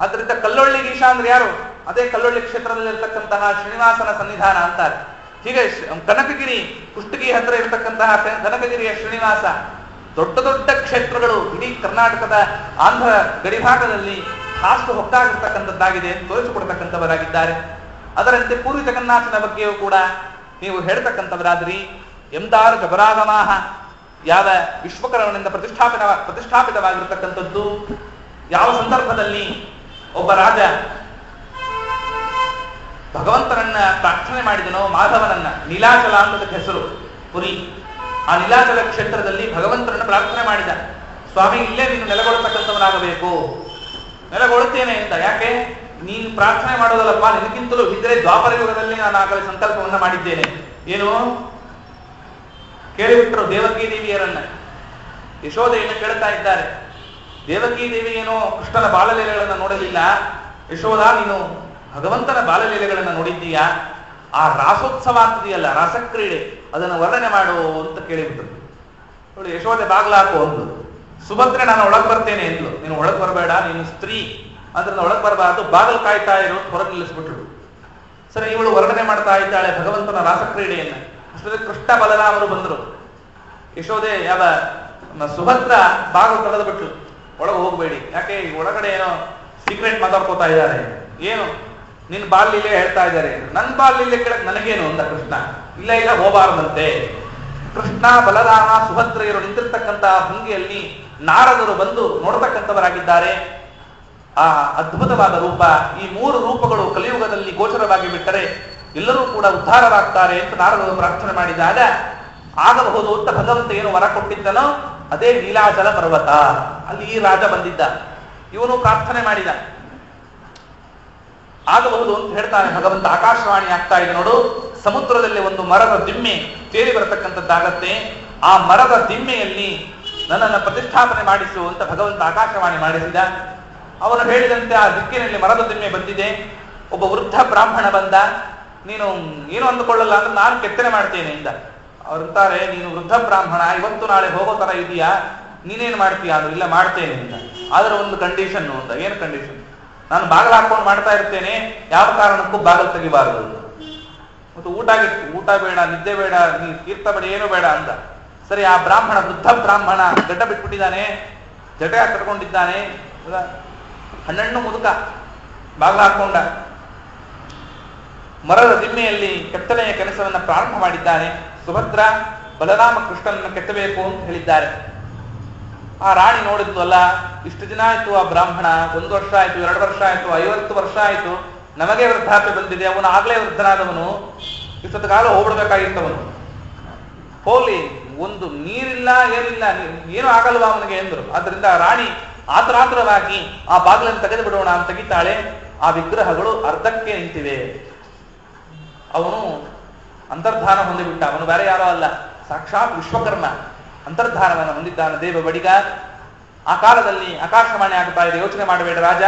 ಆದ್ರಿಂದ ಕಲ್ಲೊಳ್ಳಿಗೀಶ ಅಂದ್ರೆ ಯಾರು? ಅದೇ ಕಲ್ಲೊಳ್ಳಿ ಕ್ಷೇತ್ರದಲ್ಲಿರ್ತಕ್ಕಂತಹ ಶ್ರೀನಿವಾಸನ ಸನ್ನಿಧಾನ ಅಂತಾರೆ. ಹೀಗೆ ಕನಕಗಿರಿ, ಕುಷ್ಟಗಿ ಹತ್ರ ಇರತಕ್ಕಂತಹ ಕನಕಗಿರಿಯ ಶ್ರೀನಿವಾಸ, ದೊಡ್ಡ ದೊಡ್ಡ ಕ್ಷೇತ್ರಗಳು ಇಡೀ ಕರ್ನಾಟಕದ ಆಂಧ್ರ ಗಡಿಭಾಗದಲ್ಲಿ ಹಾಸು ಹೊಕ್ಕಾಗಿರ್ತಕ್ಕಂಥದ್ದಾಗಿದೆ ಎಂದು ತೋರಿಸಿಕೊಡ್ತಕ್ಕಂಥವರಾಗಿದ್ದಾರೆ. ಅದರಂತೆ ಪೂರಿ ಜಗನ್ನಾಥನ ಬಗ್ಗೆಯೂ ಕೂಡ ನೀವು ಹೇಳ್ತಕ್ಕಂಥವರಾದ್ರಿ. ಎಂದಾರು ಜಬರಾಗಮಾಹ, ಯಾವ ವಿಶ್ವಕರ್ಮನಿಂದ ಪ್ರತಿಷ್ಠಾಪಿತವಾಗಿರ್ತಕ್ಕಂಥದ್ದು. ಯಾವ ಸಂದರ್ಭದಲ್ಲಿ ಒಬ್ಬ ರಾಜ ಭಗವಂತನನ್ನ ಪ್ರಾರ್ಥನೆ ಮಾಡಿದನೋ, ಮಾಧವನನ್ನ, ನೀಲಾಚಲ ಅಂತದಕ್ಕೆ ಹೆಸರು ಪುರಿ. ಆ ನೀಲಾಚಲ ಕ್ಷೇತ್ರದಲ್ಲಿ ಭಗವಂತನನ್ನ ಪ್ರಾರ್ಥನೆ ಮಾಡಿದ, ಸ್ವಾಮಿ ಇಲ್ಲೇ ನೀನು ನೆಲೆಗೊಳ್ಳತಕ್ಕಂಥವನಾಗಬೇಕು. ನೆಲೆಗೊಳ್ಳುತ್ತೇನೆ ಅಂತ. ಯಾಕೆ? ನೀನು ಪ್ರಾರ್ಥನೆ ಮಾಡೋದಲ್ಲಪ್ಪ, ನಿನಗಿಂತಲೂ ಇದ್ರೆ ದ್ವಾಪರ ಯುಗದಲ್ಲಿ ನಾನು ಆಗಲೇ ಸಂಕಲ್ಪವನ್ನ ಮಾಡಿದ್ದೇನೆ. ಏನು ಕೇಳಿಬಿಟ್ರು ದೇವಕಿ ದೇವಿಯರನ್ನ. ಯಶೋದೆಯನ್ನು ಕೇಳ್ತಾ ಇದ್ದಾರೆ. ದೇವಕಿ ದೇವಿ ಏನೋ ಕೃಷ್ಣನ ಬಾಲಲೀಲೆಗಳನ್ನು ನೋಡಲಿಲ್ಲ. ಯಶೋಧ, ನೀನು ಭಗವಂತನ ಬಾಲಲೀಲೆಗಳನ್ನು ನೋಡಿದ್ದೀಯಾ? ಆ ರಾಸೋತ್ಸವ ಅಂತಿದೆಯಲ್ಲ, ರಾಸಕ್ರೀಡೆ, ಅದನ್ನು ವರ್ಣನೆ ಮಾಡು ಅಂತ ಕೇಳಿಬಿಟ್ರು. ನೋಡಿ, ಯಶೋದೆ ಬಾಗ್ಲಾಕು ಅಂದ್ಲು. ಸುಭದ್ರೆ ನಾನು ಒಳಗ್ ಬರ್ತೇನೆ ಎಂದ್ಲು. ನೀನು ಒಳಗ್ ಬರಬೇಡ, ನೀನು ಸ್ತ್ರೀ, ಅದ್ರಿಂದ ಒಳಗ್ ಬರಬಾರ್ದು, ಬಾಗಲ್ ಕಾಯ್ತಾ ಇರು, ಹೊರಗೆ ನಿಲ್ಲಿಸ್ಬಿಟ್ರು. ಸರಿ, ಇವಳು ವರ್ಣನೆ ಮಾಡ್ತಾ ಇದ್ದಾಳೆ ಭಗವಂತನ ರಾಸಕ್ರೀಡೆಯನ್ನ. ಅಷ್ಟೊಂದು ಕೃಷ್ಣ ಬಲರಾಮರು ಬಂದರು. ಯಶೋದೆ ಯಾವ ಸುಭದ್ರ ಬಾಗಿಲು ಕಳೆದು ಬಿಟ್ಲು. ಒಳಗೆ ಹೋಗಬೇಡಿ. ಯಾಕೆ ಈ ಒಳಗಡೆ ಏನೋ ಸೀಕ್ರೆಟ್ ಮಾತಾಡ್ಕೋತಾ ಇದ್ದಾರೆ, ಏನು ನಿನ್ ಬಾಲ್ಯಲೆ ಹೇಳ್ತಾ ಇದ್ದಾರೆ, ನನ್ನ ಬಾಲ್ಯಲೆ ಕೇಳಕ್ ನನಗೇನು ಅಂದ ಕೃಷ್ಣ. ಇಲ್ಲ ಇಲ್ಲ ಹೋಗಬಾರದಂತೆ. ಕೃಷ್ಣ ಬಲರಾಮ ಸುಭದ್ರೆಯರು ನಿಂತಿರ್ತಕ್ಕಂತಹ ಭಂಗಿಯಲ್ಲಿ ನಾರದರು ಬಂದು ನೋಡ್ತಕ್ಕಂಥವರಾಗಿದ್ದಾರೆ. ಆ ಅದ್ಭುತವಾದ ರೂಪ, ಈ 3 ರೂಪಗಳು ಕಲಿಯುಗದಲ್ಲಿ ಗೋಚರವಾಗಿ ಬಿಟ್ಟರೆ ಎಲ್ಲರೂ ಕೂಡ ಉದ್ಧಾರವಾಗ್ತಾರೆ ಅಂತ ನಾರದರು ಪ್ರಾರ್ಥನೆ ಮಾಡಿದಾಗ ಆಗಬಹುದು ಅಂತ ಭಗವಂತ ಏನು ವರ ಕೊಟ್ಟಿದ್ದನೋ ಅದೇ ನೀಲಾಚಲ ಪರ್ವತ. ಅಲ್ಲಿ ಈ ರಾಜ ಬಂದಿದ್ದ, ಇವನು ಪ್ರಾರ್ಥನೆ ಮಾಡಿದ, ಆಗಬಹುದು ಅಂತ ಹೇಳ್ತಾನೆ ಭಗವಂತ. ಆಕಾಶವಾಣಿ ಆಗ್ತಾ ಇದೆ ನೋಡು, ಸಮುದ್ರದಲ್ಲಿ ಒಂದು ಮರದ ದಿಮ್ಮೆ ತೇಲಿ ಬರತಕ್ಕಂಥದ್ದಾಗತ್ತೆ, ಆ ಮರದ ದಿಮ್ಮೆಯಲ್ಲಿ ನನ್ನನ್ನು ಪ್ರತಿಷ್ಠಾಪನೆ ಮಾಡಿಸು ಅಂತ ಭಗವಂತ ಆಕಾಶವಾಣಿ ಮಾಡಿಸಿದ. ಅವನು ಹೇಳಿದಂತೆ ಆ ದಿಕ್ಕಿನಲ್ಲಿ ಮರದ ದಿಮ್ಮೆ ಬಂದಿದೆ. ಒಬ್ಬ ವೃದ್ಧ ಬ್ರಾಹ್ಮಣ ಬಂದ, ನೀನು ಏನು ಅಂದುಕೊಳ್ಳಲ್ಲ ಅಂದ್ರೆ ನಾನು ಕೆತ್ತನೆ ಮಾಡ್ತೇನೆ ಇಂದ. ಅವ್ರಂತಾರೆ, ನೀನು ವೃದ್ಧ ಬ್ರಾಹ್ಮಣ, ಇವತ್ತು ನಾಳೆ ಹೋಗೋ ತರ ಇದೆಯಾ, ನೀನೇನು ಮಾಡ್ತೀಯಾ ಅಂದ್ರೆ ಇಲ್ಲ ಮಾಡ್ತೇನೆ ಅಂತ. ಆದ್ರೆ ಒಂದು ಕಂಡೀಷನ್ ಅಂತ. ಏನು ಕಂಡೀಷನ್? ನಾನು ಬಾಗಿಲು ಹಾಕೊಂಡು ಮಾಡ್ತಾ ಇರ್ತೇನೆ, ಯಾವ ಕಾರಣಕ್ಕೂ ಬಾಗಿಲು ತೆಗಿಬಾರದು. ಮತ್ತು ಊಟ ಬೇಡ, ನಿದ್ದೆ ಬೇಡ, ನೀ ತೀರ್ಥ ಬೇಡ, ಏನು ಬೇಡ ಅಂದ. ಸರಿ, ಆ ಬ್ರಾಹ್ಮಣ ವೃದ್ಧ ಬ್ರಾಹ್ಮಣ ಗಡ್ಡ ಬಿಟ್ಬಿಟ್ಟಿದ್ದಾನೆ, ಜಟೆ ಕಟ್ಕೊಂಡಿದ್ದಾನೆ, ಹಣ್ಣಣ್ಣು ಮುದುಕ, ಬಾಗಿಲು ಹಾಕೊಂಡ ಮರದ ದಿಮ್ಮೆಯಲ್ಲಿ ಕೆತ್ತನೆಯ ಕೆಲಸವನ್ನ ಪ್ರಾರಂಭ ಮಾಡಿದ್ದಾನೆ. ಸುಭದ್ರ ಬಲರಾಮ ಕೃಷ್ಣನನ್ನು ಕೆತ್ತಬೇಕು ಅಂತ ಹೇಳಿದ್ದಾರೆ. ಆ ರಾಣಿ ನೋಡಿದ್ವಲ್ಲ, ಇಷ್ಟು ದಿನ ಆಯ್ತು ಆ ಬ್ರಾಹ್ಮಣ, 1 ವರ್ಷ ಆಯ್ತು, 2 ವರ್ಷ ಆಯ್ತು, 50 ವರ್ಷ ಆಯ್ತು, ನಮಗೆ ವೃದ್ಧಾಪ್ಯ ಬಂದಿದೆ, ಅವನು ಆಗ್ಲೇ ವೃದ್ಧನಾದವನು, ಇಷ್ಟೊತ್ತು ಕಾಲ ಹೋಗ್ಬಿಡ್ಬೇಕಾಗಿತ್ತವನು, ಹೋಗ್ಲಿ, ಒಂದು ನೀರಿಲ್ಲ ಏನಿಲ್ಲ, ಏನು ಆಗಲ್ವಾ ಅವನಿಗೆ ಎಂದರು. ಆದ್ರಿಂದ ರಾಣಿ ಆತುರಾತುರವಾಗಿ ಆ ಬಾಗಿಲನ್ನು ತೆಗೆದು ಬಿಡೋಣ ಅಂತ ತೆಗಿತಾಳೆ. ಆ ವಿಗ್ರಹಗಳು ಅರ್ಧಕ್ಕೆ ನಿಂತಿವೆ. ಅವನು ಅಂತರ್ಧಾನ ಹೊಂದಿಬಿಟ್ಟ. ಅವನು ಬೇರೆ ಯಾರೋ ಅಲ್ಲ, ಸಾಕ್ಷಾತ್ ವಿಶ್ವಕರ್ಮ ಅಂತರ್ಧಾನವನ್ನು ಹೊಂದಿದ್ದಾನೆ, ದೇವ ಬಡಿಗ. ಆ ಕಾಲದಲ್ಲಿ ಆಕಾಶವಾಣಿ ಆಗ್ತಾ ಇದೆ, ಯೋಚನೆ ಮಾಡಬೇಡ ರಾಜ,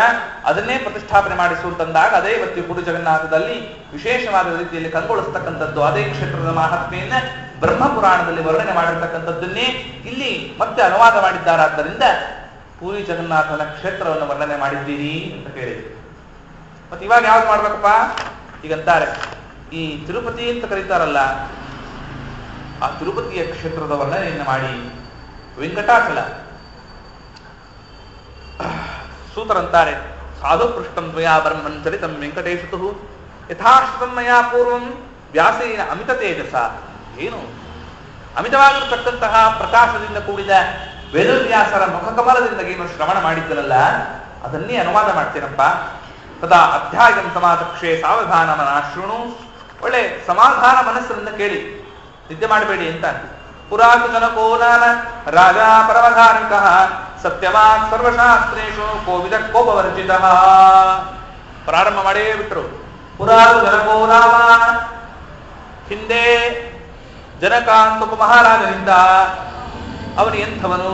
ಅದನ್ನೇ ಪ್ರತಿಷ್ಠಾಪನೆ ಮಾಡಿಸು ಅಂತಂದಾಗ ಅದೇ ಇವತ್ತು ಪುರಿ ಜಗನ್ನಾಥದಲ್ಲಿ ವಿಶೇಷವಾದ ರೀತಿಯಲ್ಲಿ ಕಂಗೊಳಿಸ್ತಕ್ಕಂಥದ್ದು. ಅದೇ ಕ್ಷೇತ್ರದ ಮಹಾತ್ಮೆಯನ್ನ ಬ್ರಹ್ಮಪುರಾಣದಲ್ಲಿ ವರ್ಣನೆ ಮಾಡಿರ್ತಕ್ಕಂಥದ್ದನ್ನೇ ಇಲ್ಲಿ ಮತ್ತೆ ಅನುವಾದ ಮಾಡಿದ್ದಾರಾದ್ದರಿಂದ ಪೂರಿ ಜಗನ್ನಾಥನ ಕ್ಷೇತ್ರವನ್ನು ವರ್ಣನೆ ಮಾಡಿದ್ದೀರಿ ಅಂತ ಕೇಳಿದ್ರು. ಮತ್ತೆ ಇವಾಗ ಯಾವ್ದು ಮಾಡ್ಬೇಕಪ್ಪ ಈಗಂತಾರೆ, ಈ ತಿರುಪತಿ ಅಂತ ಕರೀತಾರಲ್ಲ, ಆ ತಿರುಪತಿಯ ಕ್ಷೇತ್ರದ ವರ್ಣನೆಯನ್ನು ಮಾಡಿ. ವೆಂಕಟಾಚಲ ಸೂತರಂತಾರೆ, ಸಾಧು ಪೃಷ್ಟಂ ತ್ವಯಾ ಬ್ರಹ್ಮನ್ ಚರಿತಂ ವೆಂಕಟೇಶತು ಯಥಾಶ್ರುತಂ ಮಯಾ ಪೂರ್ವಂ ವ್ಯಾಸೇನ ಅಮಿತ ತೇಜಸ. ಏನು ಅಮಿತವಾಗಿರತಕ್ಕಂತಹ ಪ್ರಕಾಶದಿಂದ ಕೂಡಿದ ವೇದವ್ಯಾಸರ ಮುಖಕಮಲದಿಂದ ಏನು ಶ್ರವಣ ಮಾಡಿದ್ದರಲ್ಲ, ಅದನ್ನೇ ಅನುವಾದ ಮಾಡ್ತೇನಪ್ಪ. ತದಾ ಅಧ್ಯಾಯಂ ಸಮಾಚಕ್ಷೆ ಸಾವಧಾನ ಮನಾಶೃಣು. ಒಳ್ಳೆ ಸಮಾಧಾನ ಮನಸ್ಸಿನಿಂದ ಕೇಳಿ, ನಿದ್ದೆ ಮಾಡಬೇಡಿ ಅಂತ. ಪುರಾತು ಜನಕೋ ನಾಮ ರಾಜ ಪರಮಧಾರ್ಮಿಕ ಸತ್ಯವಾನ್ ಸರ್ವಶಾಸ್ತ್ರೇಷು ಕೋವಿದ ಕೋಪವರ್ಜಿತ. ಪ್ರಾರಂಭ ಮಾಡೇ ಬಿಟ್ರು. ಪುರಾತು ಜನಕೋ ನಾಮ, ಹಿಂದೆ ಜನಕ ಅಂತ ಒಬ್ಬ ಮಹಾರಾಜನಿಂದ, ಅವನು ಎಂಥವನು?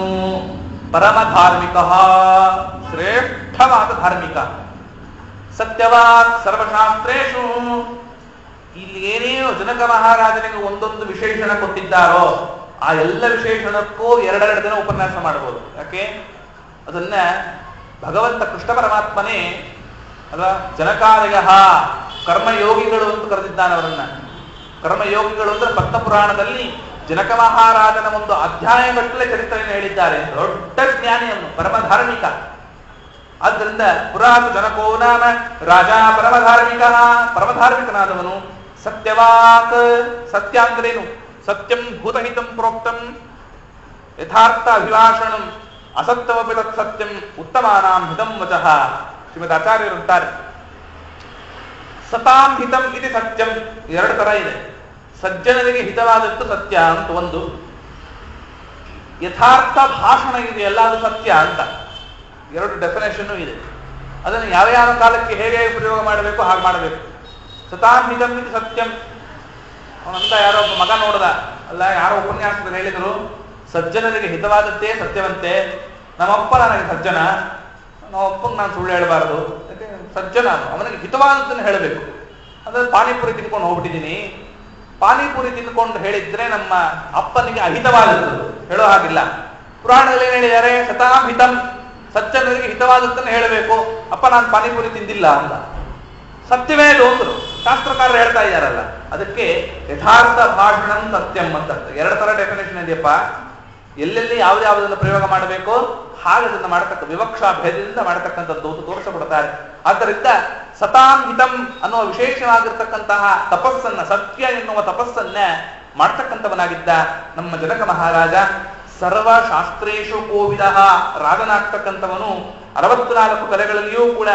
ಪರಮ ಧಾರ್ಮಿಕ, ಶ್ರೇಷ್ಠವಾದ ಧಾರ್ಮಿಕ. ಸತ್ಯವಾನ್ ಸರ್ವಶಾಸ್ತ್ರೇಷು, ಇಲ್ಲಿ ಏನೇನು ಜನಕ ಮಹಾರಾಜನಿಗೆ ಒಂದೊಂದು ವಿಶೇಷಣ ಕೊಟ್ಟಿದ್ದಾರೋ ಆ ಎಲ್ಲ ವಿಶೇಷಣಕ್ಕೂ 2 ದಿನ ಉಪನ್ಯಾಸ ಮಾಡಬಹುದು. ಯಾಕೆ? ಅದನ್ನ ಭಗವಂತ ಕೃಷ್ಣ ಪರಮಾತ್ಮನೇ ಅಲ್ಲ, ಜನಕಾದಯ ಕರ್ಮಯೋಗಿಗಳು ಅಂತ ಕರೆದಿದ್ದಾನೆ ಅವರನ್ನ. ಕರ್ಮಯೋಗಿಗಳು ಅಂದ್ರೆ ಪದ್ಮಪುರಾಣದಲ್ಲಿ ಜನಕ ಮಹಾರಾಜನ ಒಂದು ಅಧ್ಯಾಯಗಟ್ಟಲೆ ಚರಿತ್ರೆಯನ್ನು ಹೇಳಿದ್ದಾರೆ. ದೊಡ್ಡ ಜ್ಞಾನಿ ಅವನು, ಪರಮ ಧಾರ್ಮಿಕ. ಆದ್ದರಿಂದ ಪುರಾತು ಜನಕೋ ನಾಮ ರಾಜ ಪರಮಧಾರ್ಮಿಕ, ಪರಮಧಾರ್ಮಿಕನಾದವನು. ಸತ್ಯವಾಕ್, ಸತ್ಯ ಅಂದ್ರೇನು? ಸತ್ಯಂ ಭೂತಹಿತಂ ಪ್ರೋಕ್ತಂ ಯಥಾರ್ಥ ಅಭಿಭಾಷಣಂ ಅಸತ್ಯವಪಿ ತತ್ ಸತ್ಯಂ ಉತ್ತಮಾನಾಂ ಹಿತಂ ವಚಃ. ಶ್ರೀಮದ್ ಆಚಾರ್ಯರು ಅಂತಾರೆ, ಸತಾಂ ಹಿತಂ ಇದು ಸತ್ಯಂ 2 ತರ ಇದೆ. ಸಜ್ಜನರಿಗೆ ಹಿತವಾದದ್ದು ಸತ್ಯ ಅಂತ ಒಂದು, ಯಥಾರ್ಥ ಭಾಷಣ ಇದೆಯಲ್ಲ ಅದು ಸತ್ಯ ಅಂತ 2 ಡೆಫಿನೇಷನ್ ಇದೆ. ಅದನ್ನು ಯಾವ ಯಾವ ಕಾಲಕ್ಕೆ ಹೇಗೆ ಪ್ರಯೋಗ ಮಾಡಬೇಕು ಹಾಗೆ ಮಾಡಬೇಕು. ಸತಾಂ ಹಿತಂ ಇದು ಸತ್ಯಂ. ಅವನಂತ ಯಾರೋ ಒಬ್ಬ ಮಗ ನೋಡ್ದ, ಅಲ್ಲ ಯಾರೋ ಉಪನ್ಯಾಸದಲ್ಲಿ ಹೇಳಿದರು, ಸಜ್ಜನರಿಗೆ ಹಿತವಾದದ್ದೇ ಸತ್ಯವಂತೆ. ನಮ್ಮಪ್ಪ ನನಗೆ ಸಜ್ಜನ, ನಮ್ಮಪ್ಪಂಗೆ ನಾನು ಸುಳ್ಳು ಹೇಳಬಾರದು. ಯಾಕೆ? ಸಜ್ಜನ ಅವನಿಗೆ ಹಿತವಾದದ್ದನ್ನು ಹೇಳಬೇಕು. ಅಂದ್ರೆ ಪಾನಿಪುರಿ ತಿನ್ಕೊಂಡು ಹೋಗ್ಬಿಟ್ಟಿದ್ದೀನಿ, ಪಾನಿಪುರಿ ತಿನ್ಕೊಂಡು ಹೇಳಿದ್ರೆ ನಮ್ಮ ಅಪ್ಪನಿಗೆ ಅಹಿತವಾದದ್ದು, ಹೇಳೋ ಹಾಗಿಲ್ಲ. ಪುರಾಣದಲ್ಲಿ ಏನ್ ಹೇಳಿದ್ದಾರೆ? ಸತಾಂ ಹಿತಂ, ಸಜ್ಜನರಿಗೆ ಹಿತವಾದದ್ದನ್ನು ಹೇಳಬೇಕು. ಅಪ್ಪ ನಾನು ಪಾನಿಪುರಿ ತಿಂದಿಲ್ಲ ಅಂತ. ಸತ್ಯವೇ ಅದು ಅಂದರು ಶಾಸ್ತ್ರಕಾರರು ಹೇಳ್ತಾ ಇದ್ದಾರಲ್ಲ. ಅದಕ್ಕೆ ಯಥಾರ್ಥ ಭಾಷಣಂ ಸತ್ಯಂ ಅಂತ 2 ತರ ಡೆಫಿನೇಷನ್ ಇದೆಯಪ್ಪ. ಎಲ್ಲೆಲ್ಲಿ ಯಾವುದನ್ನು ಪ್ರಯೋಗ ಮಾಡಬೇಕು ಹಾಗೆ ಅದನ್ನು ಮಾಡತಕ್ಕ ವಿವಕ್ಷಾ ಭೇದದಿಂದ ಮಾಡತಕ್ಕಂಥದ್ದು ತೋರಿಸಬಿಡ್ತಾರೆ. ಆದ್ದರಿಂದ ಸತಾಂ ಹಿತಂ ಅನ್ನುವ ವಿಶೇಷವಾಗಿರ್ತಕ್ಕಂತಹ ತಪಸ್ಸನ್ನ, ಸತ್ಯ ಎನ್ನುವ ತಪಸ್ಸನ್ನ ಮಾಡ್ತಕ್ಕಂಥವನಾಗಿದ್ದ ನಮ್ಮ ಜನಕ ಮಹಾರಾಜ. ಸರ್ವಶಾಸ್ತ್ರೇಶು ಕೋವಿದ ರಾಜನಾಗ್ತಕ್ಕಂಥವನು 64 ಕಲೆಗಳಲ್ಲಿಯೂ ಕೂಡ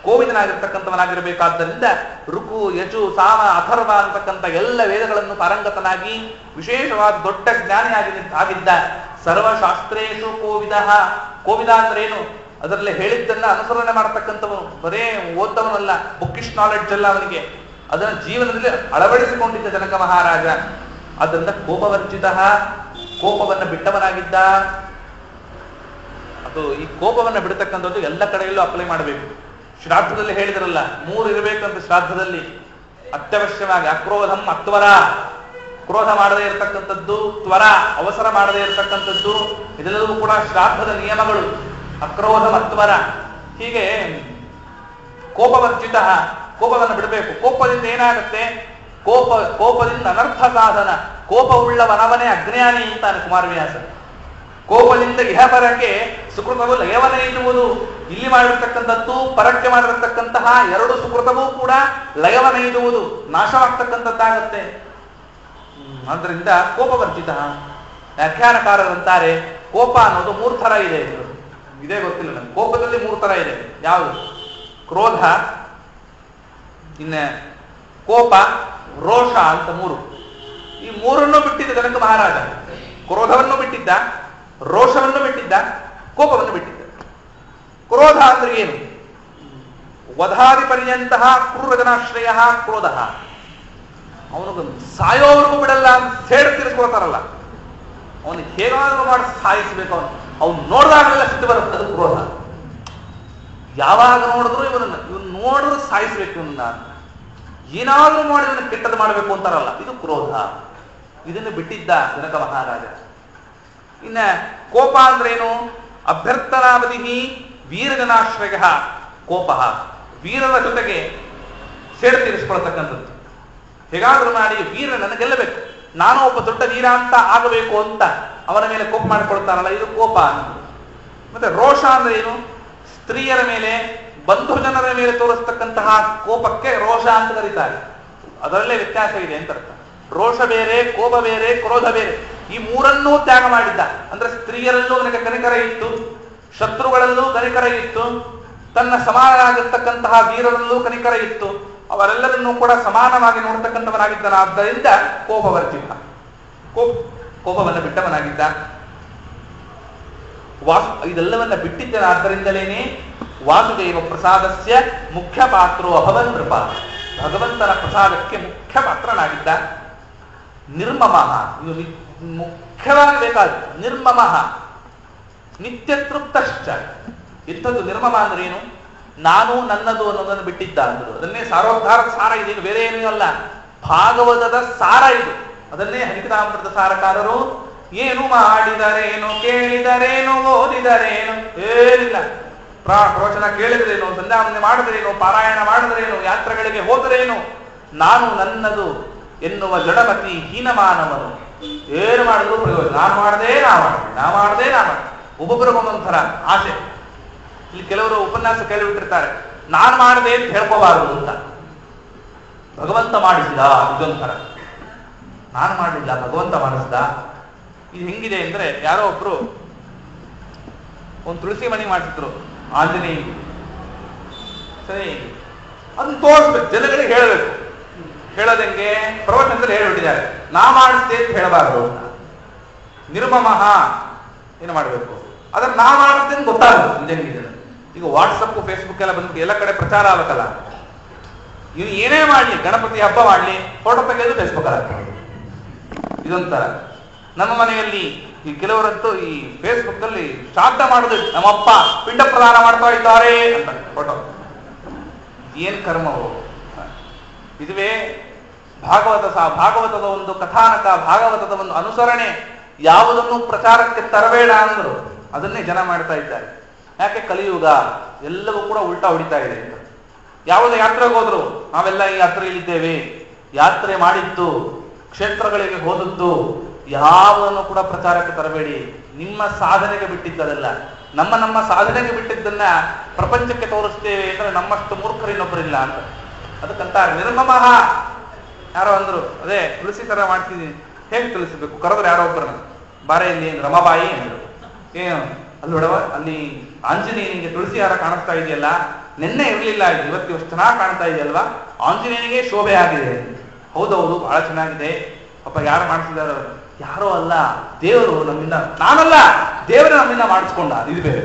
ಕೋವಿದನಾಗಿರ್ತಕ್ಕಂಥವನಾಗಿರಬೇಕಾದ್ದರಿಂದ ಋಕು, ಯಜು, ಸಾಮ, ಅಥರ್ವ ಅಂತಕ್ಕಂಥ ಎಲ್ಲ ವೇದಗಳನ್ನು ಪಾರಂಗತನಾಗಿ ವಿಶೇಷವಾದ ದೊಡ್ಡ ಜ್ಞಾನಿಯಾಗಿದ್ದ. ಸರ್ವಶಾಸ್ತ್ರೇಶು ಕೋವಿದ. ಕೋವಿದ ಅಂದ್ರೇನು? ಅದರಲ್ಲಿ ಹೇಳಿದ್ದನ್ನ ಅನುಸರಣೆ ಮಾಡತಕ್ಕಂಥವನು, ಬರೇ ಓದ್ದವನಲ್ಲ, ಬುಕ್ಕಿಶ್ ನಾಲೆಡ್ಜ್ ಅಲ್ಲ ಅವನಿಗೆ, ಅದನ್ನು ಜೀವನದಲ್ಲಿ ಅಳವಡಿಸಿಕೊಂಡಿದ್ದ ಜನಕ ಮಹಾರಾಜ. ಆದ್ದರಿಂದ ಕೋಪವರ್ಜಿತ, ಕೋಪವನ್ನು ಬಿಟ್ಟವನಾಗಿದ್ದ. ಅದು ಈ ಕೋಪವನ್ನು ಬಿಡತಕ್ಕಂಥದ್ದು ಎಲ್ಲ ಕಡೆಯಲ್ಲೂ ಅಪ್ಲೈ ಮಾಡಬೇಕು. ಶ್ರಾದ್ದದಲ್ಲಿ ಹೇಳಿದ್ರಲ್ಲ 3 ಇರಬೇಕಂತ ಶ್ರಾದ್ದದಲ್ಲಿ ಅತ್ಯವಶ್ಯವಾಗಿ. ಅಕ್ರೋಧಂ ಅತ್ವರ, ಕ್ರೋಧ ಮಾಡದೇ ಇರತಕ್ಕಂಥದ್ದು, ತ್ವರ ಅವಸರ ಮಾಡದೇ ಇರತಕ್ಕಂಥದ್ದು, ಇದೆಲ್ಲವೂ ಕೂಡ ಶ್ರಾದ್ದದ ನಿಯಮಗಳು. ಅಕ್ರೋಧ ಅತ್ವರ. ಹೀಗೆ ಕೋಪವರ್ಜಿತ, ಕೋಪವನ್ನು ಬಿಡಬೇಕು. ಕೋಪದಿಂದ ಏನಾಗುತ್ತೆ? ಕೋಪದಿಂದ ಅನರ್ಥ ಸಾಧನ. ಕೋಪವುಳ್ಳವನವನೇ ಅಜ್ಞಾನಿ ಅಂತಾನೆ ಕುಮಾರವ್ಯಾಸ. ಕೋಪದಿಂದ ಇಹಪರಕ್ಕೆ ಸುಕೃತವು ಲಯವನೈದುವುದು. ಇಲ್ಲಿ ಮಾಡಿರ್ತಕ್ಕಂಥದ್ದು, ಪರಕ್ಕೆ ಮಾಡಿರತಕ್ಕಂತಹ 2 ಸುಕೃತವೂ ಕೂಡ ಲಯವನೈದುವುದು, ನಾಶವಾಗ್ತಕ್ಕಂಥದ್ದಾಗತ್ತೆ. ಆದ್ದರಿಂದ ಕೋಪವರ್ಜಿತ. ವ್ಯಾಖ್ಯಾನಕಾರರಂತಾರೆ ಕೋಪ ಅನ್ನೋದು 3 ಥರ ಇದೆ. ಇದೇ ಗೊತ್ತಿಲ್ಲ ನನಗೆ. ಕೋಪದಲ್ಲಿ 3 ಥರ ಇದೆ. ಯಾವುದು? ಕ್ರೋಧ, ಇನ್ನ ಕೋಪ, ರೋಷ ಅಂತ 3. ಈ 3ನ್ನು ಬಿಟ್ಟಿದ್ದ ಜನಕ ಮಹಾರಾಜ. ಕ್ರೋಧವನ್ನು ಬಿಟ್ಟಿದ್ದ, ರೋಷವನ್ನು ಬಿಟ್ಟಿದ್ದ, ಕೋಪವನ್ನು ಬಿಟ್ಟಿದ್ದ. ಕ್ರೋಧ ಅಂದ್ರೆ ಏನು? ವಧಾದಿ ಪರ್ಯಂತಹ ಕ್ರೂರಜನಾಶ್ರಯ ಕ್ರೋಧ. ಅವನಿಗೆ ಸಾಯೋವರೆಗೂ ಬಿಡಲ್ಲ ಅಂತ ಸೇಡ್ ತೀರಿಸ್ಕೊಳ್ತಾರಲ್ಲ, ಅವನಿಗೆ ಹೇಗಾದ್ರೂ ಮಾಡಿ ಸಾಯಿಸ್ಬೇಕು. ಅವನು ನೋಡಿದಾಗಲೆಲ್ಲ ಸಿಟ್ಟು ಬರುತ್ತೆ, ಅದು ಕ್ರೋಧ. ಯಾವಾಗ ನೋಡಿದ್ರು ಇವನು ನೋಡಿದ್ರು ಸಾಯಿಸ್ಬೇಕು, ಇವನ್ನ ಏನಾದ್ರೂ ಮಾಡಿ ಇವನ್ನ ಕೆಟ್ಟದ್ದು ಮಾಡಬೇಕು ಅಂತಾರಲ್ಲ, ಇದು ಕ್ರೋಧ. ಇದನ್ನು ಬಿಟ್ಟಿದ್ದ ಜನಕ ಮಹಾರಾಜ. ಇನ್ನ ಕೋಪ ಅಂದ್ರೇನು? ಅಭ್ಯರ್ಥನಾವಧಿ ವೀರಜನಾಶ್ರಯ ಕೋಪ. ವೀರರ ಜೊತೆಗೆ ಸೇಡು ತೀರಿಸ್ಕೊಳ್ತಕ್ಕಂಥದ್ದು. ಹೇಗಾದ್ರೂ ಮಾಡಿ ವೀರನನ್ನು ಗೆಲ್ಲಬೇಕು, ನಾನು ಒಬ್ಬ ದೊಡ್ಡ ವೀರ ಅಂತ ಆಗಬೇಕು ಅಂತ ಅವನ ಮೇಲೆ ಕೋಪ ಮಾಡಿಕೊಳ್ತಾರಲ್ಲ, ಇದು ಕೋಪ. ಮತ್ತೆ ರೋಷ ಅಂದ್ರೆ ಏನು? ಸ್ತ್ರೀಯರ ಮೇಲೆ, ಬಂಧು ಜನರ ಮೇಲೆ ತೋರಿಸ್ತಕ್ಕಂತಹ ಕೋಪಕ್ಕೆ ರೋಷ ಅಂತ ಕರೀತಾರೆ. ಅದರಲ್ಲೇ ವ್ಯತ್ಯಾಸ ಇದೆ ಅಂತ ಅರ್ಥ. ರೋಷ ಬೇರೆ, ಕೋಪ ಬೇರೆ, ಕ್ರೋಧ ಬೇರೆ. ಈ 3ಅನ್ನೂ ತ್ಯಾಗ ಮಾಡಿದ್ದ. ಅಂದ್ರೆ ಸ್ತ್ರೀಯರಲ್ಲೂ ಅವನಿಗೆ ಕನಿಕರ ಇತ್ತು, ಶತ್ರುಗಳಲ್ಲೂ ಕನಿಕರ ಇತ್ತು, ತನ್ನ ಸಮಾನರಾಗಿರ್ತಕ್ಕಂತಹ ವೀರರಲ್ಲೂ ಕನಿಕರ ಇತ್ತು. ಅವರೆಲ್ಲರನ್ನೂ ಕೂಡ ಸಮಾನವಾಗಿ ನೋಡ್ತಕ್ಕಂಥವನಾಗಿದ್ದನಾದ್ದರಿಂದ ಕೋಪವರ್ಜಿತ. ಕೋಪವನ್ನು ಬಿಟ್ಟವನಾಗಿದ್ದ. ಇದೆಲ್ಲವನ್ನ ಬಿಟ್ಟಿದ್ದನಾದ್ದರಿಂದಲೇನೆ ವಾಸುದೇವ ಪ್ರಸಾದಸ್ಯ ಮುಖ್ಯ ಪಾತ್ರೋ ಅಭವನ್ ನೃಪ. ಭಗವಂತನ ಪ್ರಸಾದಕ್ಕೆ ಮುಖ್ಯ ಪಾತ್ರನಾಗಿದ್ದ. ನಿರ್ಮಮಃ, ಇದು ಮುಖ್ಯವಾಗಿ ಬೇಕಾದ ನಿರ್ಮಮಃ, ನಿತ್ಯ ತೃಪ್ತಶ್ಚ. ಇಂಥದ್ದು ನಿರ್ಮಮ ಅಂದ್ರೆ ಏನು? ನಾನು ನನ್ನದು ಅನ್ನೋದನ್ನು ಬಿಟ್ಟಿದ್ದ ಅಂದ್ರು. ಅದನ್ನೇ ಸಾರೋದ್ಧಾರದ ಸಾರ ಇದೆ, ಬೇರೆ ಏನೂ ಅಲ್ಲ. ಭಾಗವತದ ಸಾರ ಇದು. ಅದನ್ನೇ ಹರಿಕಥಾಮೃತದ ಸಾರಕಾರರು ಏನು ಮಾಡಿದರೇನು, ಕೇಳಿದರೇನು, ಓದಿದರೇನು, ಏನಿಲ್ಲ. ಪ್ರವಚನ ಕೇಳಿದ್ರೇನು, ಸಂಧ್ಯಾವಂದನೆ ಮಾಡಿದ್ರೇನು, ಪಾರಾಯಣ ಮಾಡಿದ್ರೇನು, ಯಾತ್ರೆಗಳಿಗೆ ಹೋದರೇನು, ನಾನು ನನ್ನದು ಎನ್ನುವ ಜಡಮತಿ ಹೀನಮಾನವನು. ಏನು ಮಾಡಿದ್ರು ಪ್ರಯೋಜನ. ನಾನು ಮಾಡದೆ ನಾ ಮಾಡಿದೆ. ಒಬ್ಬೊಬ್ಬರಿಗೊಂದೊಂಥರ ಆಸೆ. ಇಲ್ಲಿ ಕೆಲವರು ಉಪನ್ಯಾಸ ಕೇಳಿಬಿಟ್ಟಿರ್ತಾರೆ, ನಾನು ಮಾಡದೆ ಅಂತ ಹೇಳ್ಕೋಬಾರದು ಅಂತ. ಭಗವಂತ ಮಾಡಿಸಿದ ಇದೊಂಥರ. ನಾನು ಮಾಡಲಿಲ್ಲ, ಭಗವಂತ ಮಾಡಿಸಿದ. ಇದು ಹೆಂಗಿದೆ ಅಂದ್ರೆ, ಯಾರೋ ಒಬ್ರು ಒಂದು ತುಳಸಿ ಮಣಿ ಮಾಡಿಸಿದ್ರು ಆಂಜನೇಯ. ಸರಿ, ಅದನ್ನ ತೋರಿಸ್ಬೇಕು, ಜನಗಳಿಗೆ ಹೇಳಬೇಕು. ಹೇಳೋದಂಗೆ ಪ್ರವಚನದಲ್ಲಿ ಹೇಳಿಬಿಟ್ಟಿದ್ದಾರೆ, ನಾ ಮಾಡಿಸ್ದೆ ಅಂತ ಹೇಳಬಾರದು. ನಿರ್ಮಮಃ ಏನು ಮಾಡಬೇಕು? ಅದನ್ನ ನಾ ಮಾಡಿಸ್ದೆ ಅಂತ ಗೊತ್ತಾಗುತ್ತೆ ನಿಜಂಗಿದೆ. ಈಗ ವಾಟ್ಸಪ್, ಫೇಸ್ಬುಕ್ ಎಲ್ಲ ಬಂದ್ಬಿಟ್ಟು ಎಲ್ಲ ಕಡೆ ಪ್ರಚಾರ ಆಗಬೇಕಲ್ಲ. ಇನ್ನು ಏನೇ ಮಾಡಲಿ, ಗಣಪತಿ ಹಬ್ಬ ಮಾಡಲಿ, ಫೋಟೋ ತೆಗೆದು ಫೇಸ್ಬುಕ್ ಹಾಕ್ತಾರೆ. ಇದೊಂಥರ. ನಮ್ಮ ಮನೆಯಲ್ಲಿ ಈ ಕೆಲವರಂತೂ ಈ ಫೇಸ್ಬುಕ್ ಅಲ್ಲಿ ಶ್ರಾದ್ದ ಮಾಡುದು, ನಮ್ಮಪ್ಪ ಪಿಂಡ ಪ್ರದಾನ ಮಾಡ್ತಾ ಇದ್ದಾರೆ ಅಂತ ಫೋಟೋ. ಏನ್ ಕರ್ಮವು? ಇದುವೇ ಭಾಗವತದ ಒಂದು ಕಥಾನಕ, ಭಾಗವತದ ಒಂದು ಅನುಸರಣೆ. ಯಾವುದನ್ನು ಪ್ರಚಾರಕ್ಕೆ ತರಬೇಡ ಅಂದ್ರು ಅದನ್ನೇ ಜನ ಮಾಡ್ತಾ ಇದ್ದಾರೆ. ಯಾಕೆ? ಕಲಿಯುಗ, ಎಲ್ಲವೂ ಕೂಡ ಉಲ್ಟಾ ಹೊಡಿತಾ ಇದೆ. ಯಾವುದೇ ಯಾತ್ರೆಗೆ ಹೋದ್ರು, ನಾವೆಲ್ಲ ಈ ಯಾತ್ರೆಯಲ್ಲಿದ್ದೇವೆ, ಯಾತ್ರೆ ಮಾಡಿದ್ದು, ಕ್ಷೇತ್ರಗಳಿಗೆ ಹೋದದ್ದು, ಯಾವುದನ್ನು ಕೂಡ ಪ್ರಚಾರಕ್ಕೆ ತರಬೇಡಿ. ನಿಮ್ಮ ಸಾಧನೆಗೆ ಬಿಟ್ಟಿದ್ದದಲ್ಲ, ನಮ್ಮ ಸಾಧನೆಗೆ ಬಿಟ್ಟಿದ್ದನ್ನ ಪ್ರಪಂಚಕ್ಕೆ ತೋರಿಸ್ತೇವೆ ಅಂದ್ರೆ ನಮ್ಮಷ್ಟು ಮೂರ್ಖರು ಇನ್ನೊಬ್ಬರಿಲ್ಲ ಅಂತ. ಅದಕ್ಕಂತ ನಿರ್ಮಮಃ. ಯಾರೋ ಅಂದ್ರು, ಅದೇ ತುಳಸಿ ತರ ಮಾಡ್ತಿದ್ದೀನಿ, ಹೇಗೆ ತುಳಿಸಬೇಕು? ಕರೆದ್ರೆ ಯಾರೋ ಒಬ್ಬರನ್ನ, ಬಾರೆ ಇಲ್ಲಿ ರಮಾಬಾಯಿ ಅಂದ್ರು. ಏನು ಅಲ್ಲಿ ನೋಡವ, ಅಲ್ಲಿ ಆಂಜನೇಯನಿಗೆ ತುಳಸಿ ಹಾರ ಕಾಣಿಸ್ತಾ ಇದೆಯಲ್ಲ, ನಿನ್ನೆ ಇರ್ಲಿಲ್ಲ, ಇವತ್ತು ಚೆನ್ನಾಗಿ ಕಾಣ್ತಾ ಇದೆಯಲ್ವಾ, ಆಂಜನೇಯನಿಗೆ ಶೋಭೆ ಆಗಿದೆ. ಹೌದೌದು, ಬಹಳ ಚೆನ್ನಾಗಿದೆ. ಪಾಪ ಯಾರು ಮಾಡಿಸಿದಾರ? ಯಾರೋ ಅಲ್ಲ, ದೇವರು ನಮ್ಮಿಂದ, ನಾನಲ್ಲ, ದೇವರು ನಮ್ಮಿಂದ ಮಾಡಿಸ್ಕೊಂಡ. ಇದು ಬೇರೆ.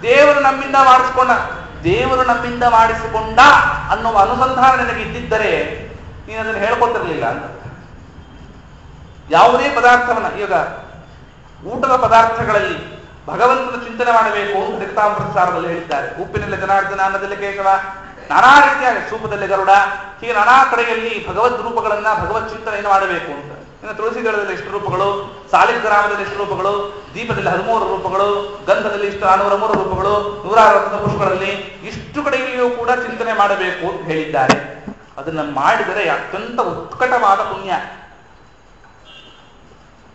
ದೇವರು ನಮ್ಮಿಂದ ಮಾಡಿಸಿಕೊಂಡ ಅನ್ನುವ ಅನುಸಂಧಾನ ನನಗೆ ಇದ್ದಿದ್ದರೆ ನೀನು ಅದನ್ನು ಹೇಳ್ಕೊತಿರ್ಲಿಲ್ಲ ಅಂತ. ಯಾವುದೇ ಪದಾರ್ಥವನ್ನ, ಈಗ ಊಟದ ಪದಾರ್ಥಗಳಲ್ಲಿ ಭಗವಂತನ ಚಿಂತನೆ ಮಾಡಬೇಕು ಅಂತ ತೀರ್ಥಾಮೃತಸಾರದಲ್ಲಿ ಹೇಳಿದ್ದಾರೆ. ಉಪ್ಪಿನಲ್ಲಿ ಜನಾರ್ದನ, ಅನ್ನದಲ್ಲಿ ಕೇಶವ, ನಾನಾ ರೀತಿಯಾಗಿ ಸೂಪದಲ್ಲಿ ಗರುಡ, ಹೀಗೆ ನಾನಾ ಕಡೆಯಲ್ಲಿ ಭಗವದ್ ರೂಪಗಳನ್ನ, ಭಗವತ್ ಚಿಂತನೆಯನ್ನು ಮಾಡಬೇಕು ಅಂತ. ಇನ್ನು ತುಳಸಿ ದಳದಲ್ಲಿ ಎಷ್ಟು ರೂಪಗಳು, ಸಾಲಿಗ್ರಾಮದಲ್ಲಿ ಎಷ್ಟು ರೂಪಗಳು, ದೀಪದಲ್ಲಿ 13 ರೂಪಗಳು, ಗಂಧದಲ್ಲಿ ಇಷ್ಟು 403 ರೂಪಗಳು, 160 ಪುಷ್ಪಗಳಲ್ಲಿ ಇಷ್ಟು ಕಡೆಯಲ್ಲಿಯೂ ಕೂಡ ಚಿಂತನೆ ಮಾಡಬೇಕು ಅಂತ ಹೇಳಿದ್ದಾರೆ. ಅದನ್ನು ಮಾಡಿದರೆ ಅತ್ಯಂತ ಉತ್ಕಟವಾದ ಪುಣ್ಯ.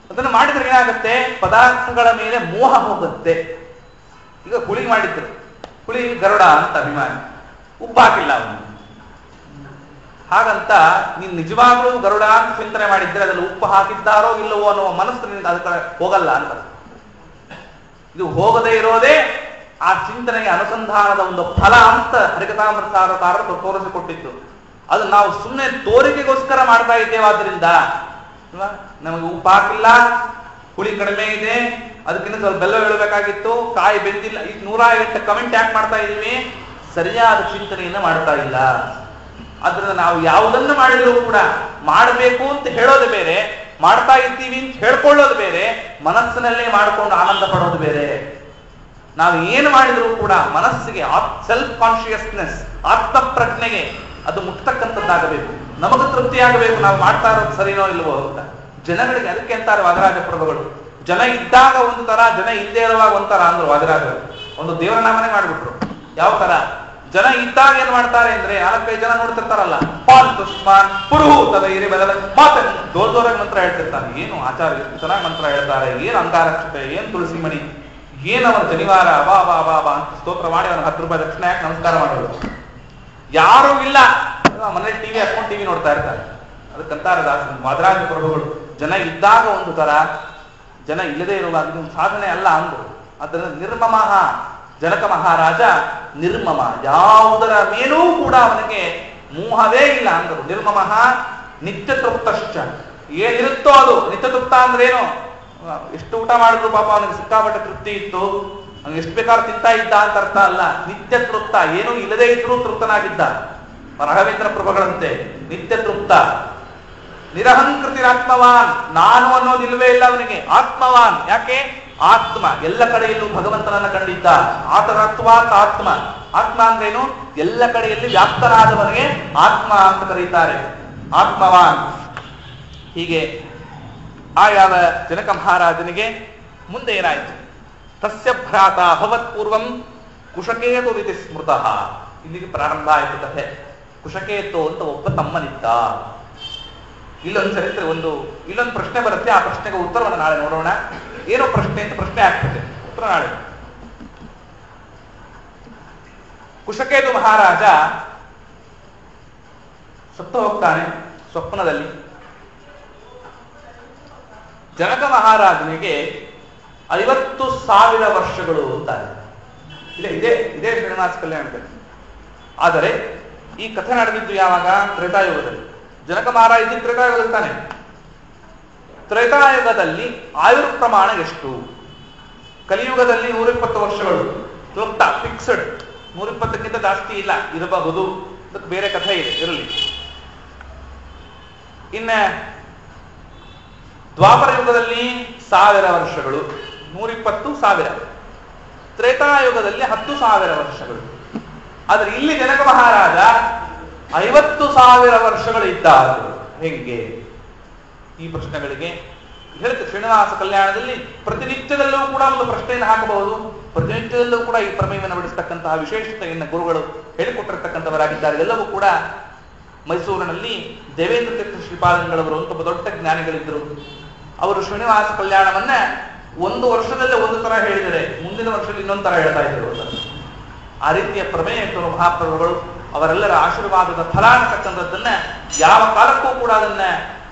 ಅದನ್ನು ಮಾಡಿದ್ರೆ ಏನಾಗುತ್ತೆ? ಪದಾರ್ಥಗಳ ಮೇಲೆ ಮೋಹ ಹೋಗುತ್ತೆ. ಈಗ ಹುಳಿ ಮಾಡಿದ್ರು, ಹುಳಿ ಗರುಡ ಅಂತ ಅಭಿಮಾನಿ, ಉಪ್ಪು ಹಾಕಿಲ್ಲ ಅವನು. ಹಾಗಂತ ನೀನು ನಿಜವಾಗ್ಲೂ ಗರುಡ ಅಂತ ಚಿಂತನೆ ಮಾಡಿದ್ರೆ ಅದ್ರಲ್ಲಿ ಉಪ್ಪು ಹಾಕಿದ್ದಾರೋ ಇಲ್ಲವೋ ಅನ್ನುವ ಮನಸ್ಸು ನಿನ್ಗೆ ಅದಕ್ಕೆ ಹೋಗಲ್ಲ ಅಂತ. ಇದು ಹೋಗದೇ ಇರೋದೇ ಆ ಚಿಂತನೆಗೆ ಅನುಸಂಧಾನದ ಒಂದು ಫಲ ಅಂತ ಹರಿಕಥಾಮೃತಸಾರಕಾರರು ತೋರಿಸಿಕೊಟ್ಟಿದ್ದು. ಅದು ನಾವು ಸುಮ್ಮನೆ ತೋರಿಕೆಗೋಸ್ಕರ ಮಾಡ್ತಾ ಇದ್ದೇವಾದ್ರಿಂದ ನಮಗೆ ಉಪ್ಪು ಹಾಕಿಲ್ಲ, ಹುಳಿ ಕಡಿಮೆ ಇದೆ, ಅದಕ್ಕಿಂತ ಸ್ವಲ್ಪ ಬೆಲ್ಲ ಹೇಳಬೇಕಾಗಿತ್ತು, ಕಾಯಿ ಬೆಂದಿಲ್ಲ, ಈಗ 108 ಕಮೆಂಟ್ ಯಾಕೆ ಮಾಡ್ತಾ ಇದೀವಿ? ಸರಿಯಾದ ಚಿಂತನೆಯನ್ನ ಮಾಡ್ತಾ ಇಲ್ಲ. ಆದ್ರಿಂದ ನಾವು ಯಾವುದನ್ನು ಮಾಡಿದರೂ ಕೂಡ ಮಾಡಬೇಕು ಅಂತ ಹೇಳೋದು ಬೇರೆ, ಮಾಡ್ತಾ ಇದ್ದೀವಿ ಅಂತ ಹೇಳ್ಕೊಳ್ಳೋದು ಬೇರೆ, ಮನಸ್ಸಿನಲ್ಲೇ ಮಾಡಿಕೊಂಡು ಆನಂದ ಪಡೋದು ಬೇರೆ. ನಾವು ಏನು ಮಾಡಿದರೂ ಕೂಡ ಮನಸ್ಸಿಗೆ ಸೆಲ್ಫ್ ಕಾನ್ಶಿಯಸ್ನೆಸ್, ಆತ್ಮಪ್ರಜ್ಞೆಗೆ ಅದು ಮುಟ್ತಕ್ಕಂಥದ್ದಾಗಬೇಕು. ನಮಗೆ ತೃಪ್ತಿಯಾಗಬೇಕು, ನಾವು ಮಾಡ್ತಾ ಇರೋದು ಸರಿನೋ ಇಲ್ವೋ ಅಂತ. ಜನಗಳಿಗೆ ಅದಕ್ಕೆ ಅಂತಾರೆ ವಾದರಾಜ ಪ್ರಭುಗಳು, ಜನ ಇದ್ದಾಗ ಒಂದು ತರ, ಜನ ಇಲ್ಲದೆ ಇರುವಾಗ ಒಂಥರ ಅಂದ್ರು ವಾದರಾಜರು. ಒಂದು ದೇವರ ನಾಮನೆ ಮಾಡ್ಬಿಟ್ರು. ಯಾವ ತರ? ಜನ ಇದ್ದಾಗ ಏನ್ ಮಾಡ್ತಾರೆ ಅಂದ್ರೆ 4-5 ಜನ ನೋಡ್ತಿರ್ತಾರಲ್ಲ, ಪಾಲ್ ತುಷ್ಮಾನ್ ಪುರುಹೂತ ವೈರಿ ಬದಲ ಮಾತೆ ಜೋರಾಗಿ ಮಂತ್ರ ಹೇಳ್ತಿರ್ತಾನೆ. ಏನು ಆಚಾರ್ಯ ಎಷ್ಟು ಚೆನ್ನಾಗಿ ಮಂತ್ರ ಹೇಳ್ತಾರೆ, ಏನ್ ಅಂಗಾರಕ್ಷತೆ, ಏನ್ ತುಳಸಿ ಮಣಿ, ಏನ್ ಅವನ ಶನಿವಾರ, ಬಾ ಬಾ ಬಾ ಬಾ ಅಂತ ಸ್ತೋತ್ರ ಮಾಡಿ ಅವನ 10 ರೂಪಾಯಿ ದಕ್ಷಿಣ ಯಾಕೆ ನಮಸ್ಕಾರ ಮಾಡೋದು. ಯಾರೂ ಇಲ್ಲ, ಮನೇಲಿ ಟಿವಿ ಹಾಕೊಂಡು ಟಿವಿ ನೋಡ್ತಾ ಇರ್ತಾರೆ. ಅದಕ್ಕಂತಾರೆ ವಾದರಾಜ ಪ್ರಭುಗಳು, ಜನ ಇದ್ದಾಗ ಒಂದು ತರ, ಜನ ಇಲ್ಲದೆ ಇರುವಾಗ ಇದು ಸಾಧನೆ ಅಲ್ಲ ಅಂದ್ರು. ಅದರಿಂದ ನಿರ್ಮಮಃ, ಜನಕ ಮಹಾರಾಜ ನಿರ್ಮಮ, ಯಾವುದರ ಮೇಲೂ ಕೂಡ ಅವನಿಗೆ ಮೋಹವೇ ಇಲ್ಲ ಅಂದರು. ನಿರ್ಮಮಃ ನಿತ್ಯ ತೃಪ್ತಶ್ಚ, ಏನಿರುತ್ತೋ ಅದು ನಿತ್ಯ ತೃಪ್ತ ಅಂದ್ರೆ ಏನು? ಎಷ್ಟು ಊಟ ಮಾಡಿದ್ರು ಪಾಪ ಅವನಿಗೆ ಸಿಕ್ಕಾಪಟ್ಟೆ ತೃಪ್ತಿ ಇತ್ತು, ಅವ್ನಿಗೆ ಎಷ್ಟು ಬೇಕಾದ್ರೂ ತಿಂತಾ ಇದ್ದ ಅಂತ ಅರ್ಥ ಅಲ್ಲ. ನಿತ್ಯ ತೃಪ್ತ, ಏನೂ ಇಲ್ಲದೇ ಇದ್ರೂ ತೃಪ್ತನಾಗಿದ್ದ. ರಾಘವೇಂದ್ರ ಪ್ರಭುಗಳಂತೆ ನಿತ್ಯ ತೃಪ್ತ. ನಿರಹಂಕೃತಿರಾತ್ಮವಾನ್, ನಾನು ಅನ್ನೋದಿಲ್ವೇ ಇಲ್ಲ ಅವನಿಗೆ. ಆತ್ಮವಾನ್, ಯಾಕೆ? ಆತ್ಮ ಎಲ್ಲ ಕಡೆಯಲ್ಲೂ ಭಗವಂತನನ್ನ ಕಂಡಿದ್ದ. ಆತರತ್ವಾತ್ ಆತ್ಮ. ಆತ್ಮ ಅಂದ್ರೇನು? ಎಲ್ಲ ಕಡೆಯಲ್ಲಿ ವ್ಯಾಪ್ತನಾದವನಿಗೆ ಆತ್ಮ ಅಂತ ಕರೀತಾರೆ. ಆತ್ಮವಾನ್. ಹೀಗೆ ಆಯಾವ ಜನಕ ಮಹಾರಾಜನಿಗೆ ಮುಂದೆ ಏನಾಯಿತು? ತಸ್ಯ ಭ್ರಾತ ಭವತ್ಪೂರ್ವಂ ಕುಶಕೇತು ಇತಿ ಸ್ಮೃತಃ. ಇಲ್ಲಿಗೆ ಪ್ರಾರಂಭ ಆಯಿತು ಕಥೆ. ಕುಶಕೇತು ಅಂತ ಒಬ್ಬ ತಮ್ಮನಿದ್ದ. ಇಲ್ಲೊಂದು ಚರಿತ್ರೆ, ಇಲ್ಲೊಂದು ಪ್ರಶ್ನೆ ಬರುತ್ತೆ. ಆ ಪ್ರಶ್ನೆಗೆ ಉತ್ತರವನ್ನು ನಾಳೆ ನೋಡೋಣ. ಏನೋ ಪ್ರಶ್ನೆ ಅಂತ ಪ್ರಶ್ನೆ ಆಗ್ತದೆ, ಉತ್ತರ ನಾಳೆ. ಕುಶಕೇತು ಮಹಾರಾಜ ಸತ್ತು ಹೋಗ್ತಾನೆ ಸ್ವಪ್ನದಲ್ಲಿ. ಜನಕ ಮಹಾರಾಜನಿಗೆ 50,000 ವರ್ಷಗಳು ಅಂತಾರೆ. ಇದೇ ಶ್ರೀನಿವಾಸ ಕಲ್ಯಾಣದಲ್ಲಿ. ಆದರೆ ಈ ಕಥೆ ನಡೆದಿದ್ದು ಯಾವಾಗ? ತ್ರೇತಾಯುಗದಲ್ಲಿ. ಜನಕ ಮಹಾರಾಜ ತ್ರೇತಾಯುಗದಲ್ಲಿ ತಾನೆ. ತ್ರೇತಾಯುಗದಲ್ಲಿ ಆಯುರ್ ಪ್ರಮಾಣ ಎಷ್ಟು? ಕಲಿಯುಗದಲ್ಲಿ 120 ವರ್ಷಗಳು ಕ್ಲುಪ್ತ, ಫಿಕ್ಸ್ಡ್. 120ಕ್ಕಿಂತ ಜಾಸ್ತಿ ಇಲ್ಲ, ಇರಬಹುದು. ಅದಕ್ಕೆ ಬೇರೆ ಕಥೆ ಇದೆ, ಇರಲಿ. ಇನ್ನ ದ್ವಾಪರ ಯುಗದಲ್ಲಿ 1000 ವರ್ಷಗಳು, 120,000. ತ್ರೇತಾಯುಗದಲ್ಲಿ 10,000 ವರ್ಷಗಳು. ಆದ್ರೆ ಇಲ್ಲಿ ಜನಕ ಮಹಾರಾಜ 50,000 ವರ್ಷಗಳು ಇದ್ದಾರು. ಹೆಂಗೆ? ಈ ಪ್ರಶ್ನೆಗಳಿಗೆ ಹೇಳುತ್ತೆ ಶ್ರೀನಿವಾಸ ಕಲ್ಯಾಣದಲ್ಲಿ. ಪ್ರತಿನಿತ್ಯದಲ್ಲೂ ಕೂಡ ಒಂದು ಪ್ರಶ್ನೆಯನ್ನು ಹಾಕಬಹುದು. ಪ್ರತಿನಿತ್ಯದಲ್ಲೂ ಕೂಡ ಈ ಪ್ರಮೇಯವನ್ನು ಬಿಡಿಸ್ತಕ್ಕಂತಹ ವಿಶೇಷತೆಯನ್ನು ಗುರುಗಳು ಹೇಳಿಕೊಟ್ಟಿರ್ತಕ್ಕಂಥವರಾಗಿದ್ದಾರೆ. ಎಲ್ಲವೂ ಕೂಡ ಮೈಸೂರಿನಲ್ಲಿ ದೇವೇಂದ್ರ ತೀರ್ಥ ಶ್ರೀಪಾದಂಗಳವರು ಅಂತ ಒಬ್ಬ ದೊಡ್ಡ ಜ್ಞಾನಿಗಳಿದ್ದರು. ಅವರು ಶ್ರೀನಿವಾಸ ಕಲ್ಯಾಣವನ್ನ ಒಂದು ವರ್ಷದಲ್ಲೇ ಒಂದು ತರ ಹೇಳಿದರೆ ಮುಂದಿನ ವರ್ಷದಲ್ಲಿ ಇನ್ನೊಂದು ತರ ಹೇಳ್ತಾ ಇದ್ರು ಅಂತ. ಆ ರೀತಿಯ ಪ್ರಮೇಯ ಇಟ್ಟರು ಮಹಾಪ್ರಭುಗಳು. ಅವರೆಲ್ಲರ ಆಶೀರ್ವಾದದ ಫಲ ಅನ್ನತಕ್ಕಂಥದ್ದನ್ನ ಯಾವ ಕಾಲಕ್ಕೂ ಕೂಡ ಅದನ್ನ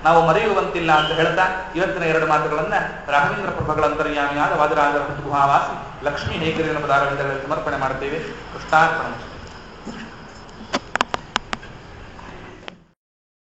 ನಾವು ಮರೆಯುವಂತಿಲ್ಲ ಅಂತ ಹೇಳ್ತಾ ಇವತ್ತಿನ 2 ಮಾತುಗಳನ್ನ ರಾಘವೇಂದ್ರ ಪ್ರಭುಗಳ ಅಂತರ್ಯಾಮಿಯಾದ ವಾದಿರಾಜರ ಗುಹಾವಾಸಿ ಲಕ್ಷ್ಮೀ ಹೇಕರಿನ ಪದಾರವಿಂದಗಳಲ್ಲಿ ಸಮರ್ಪಣೆ ಮಾಡುತ್ತೇವೆ. ಕೃಷ್ಣಾರ್ಪಣ.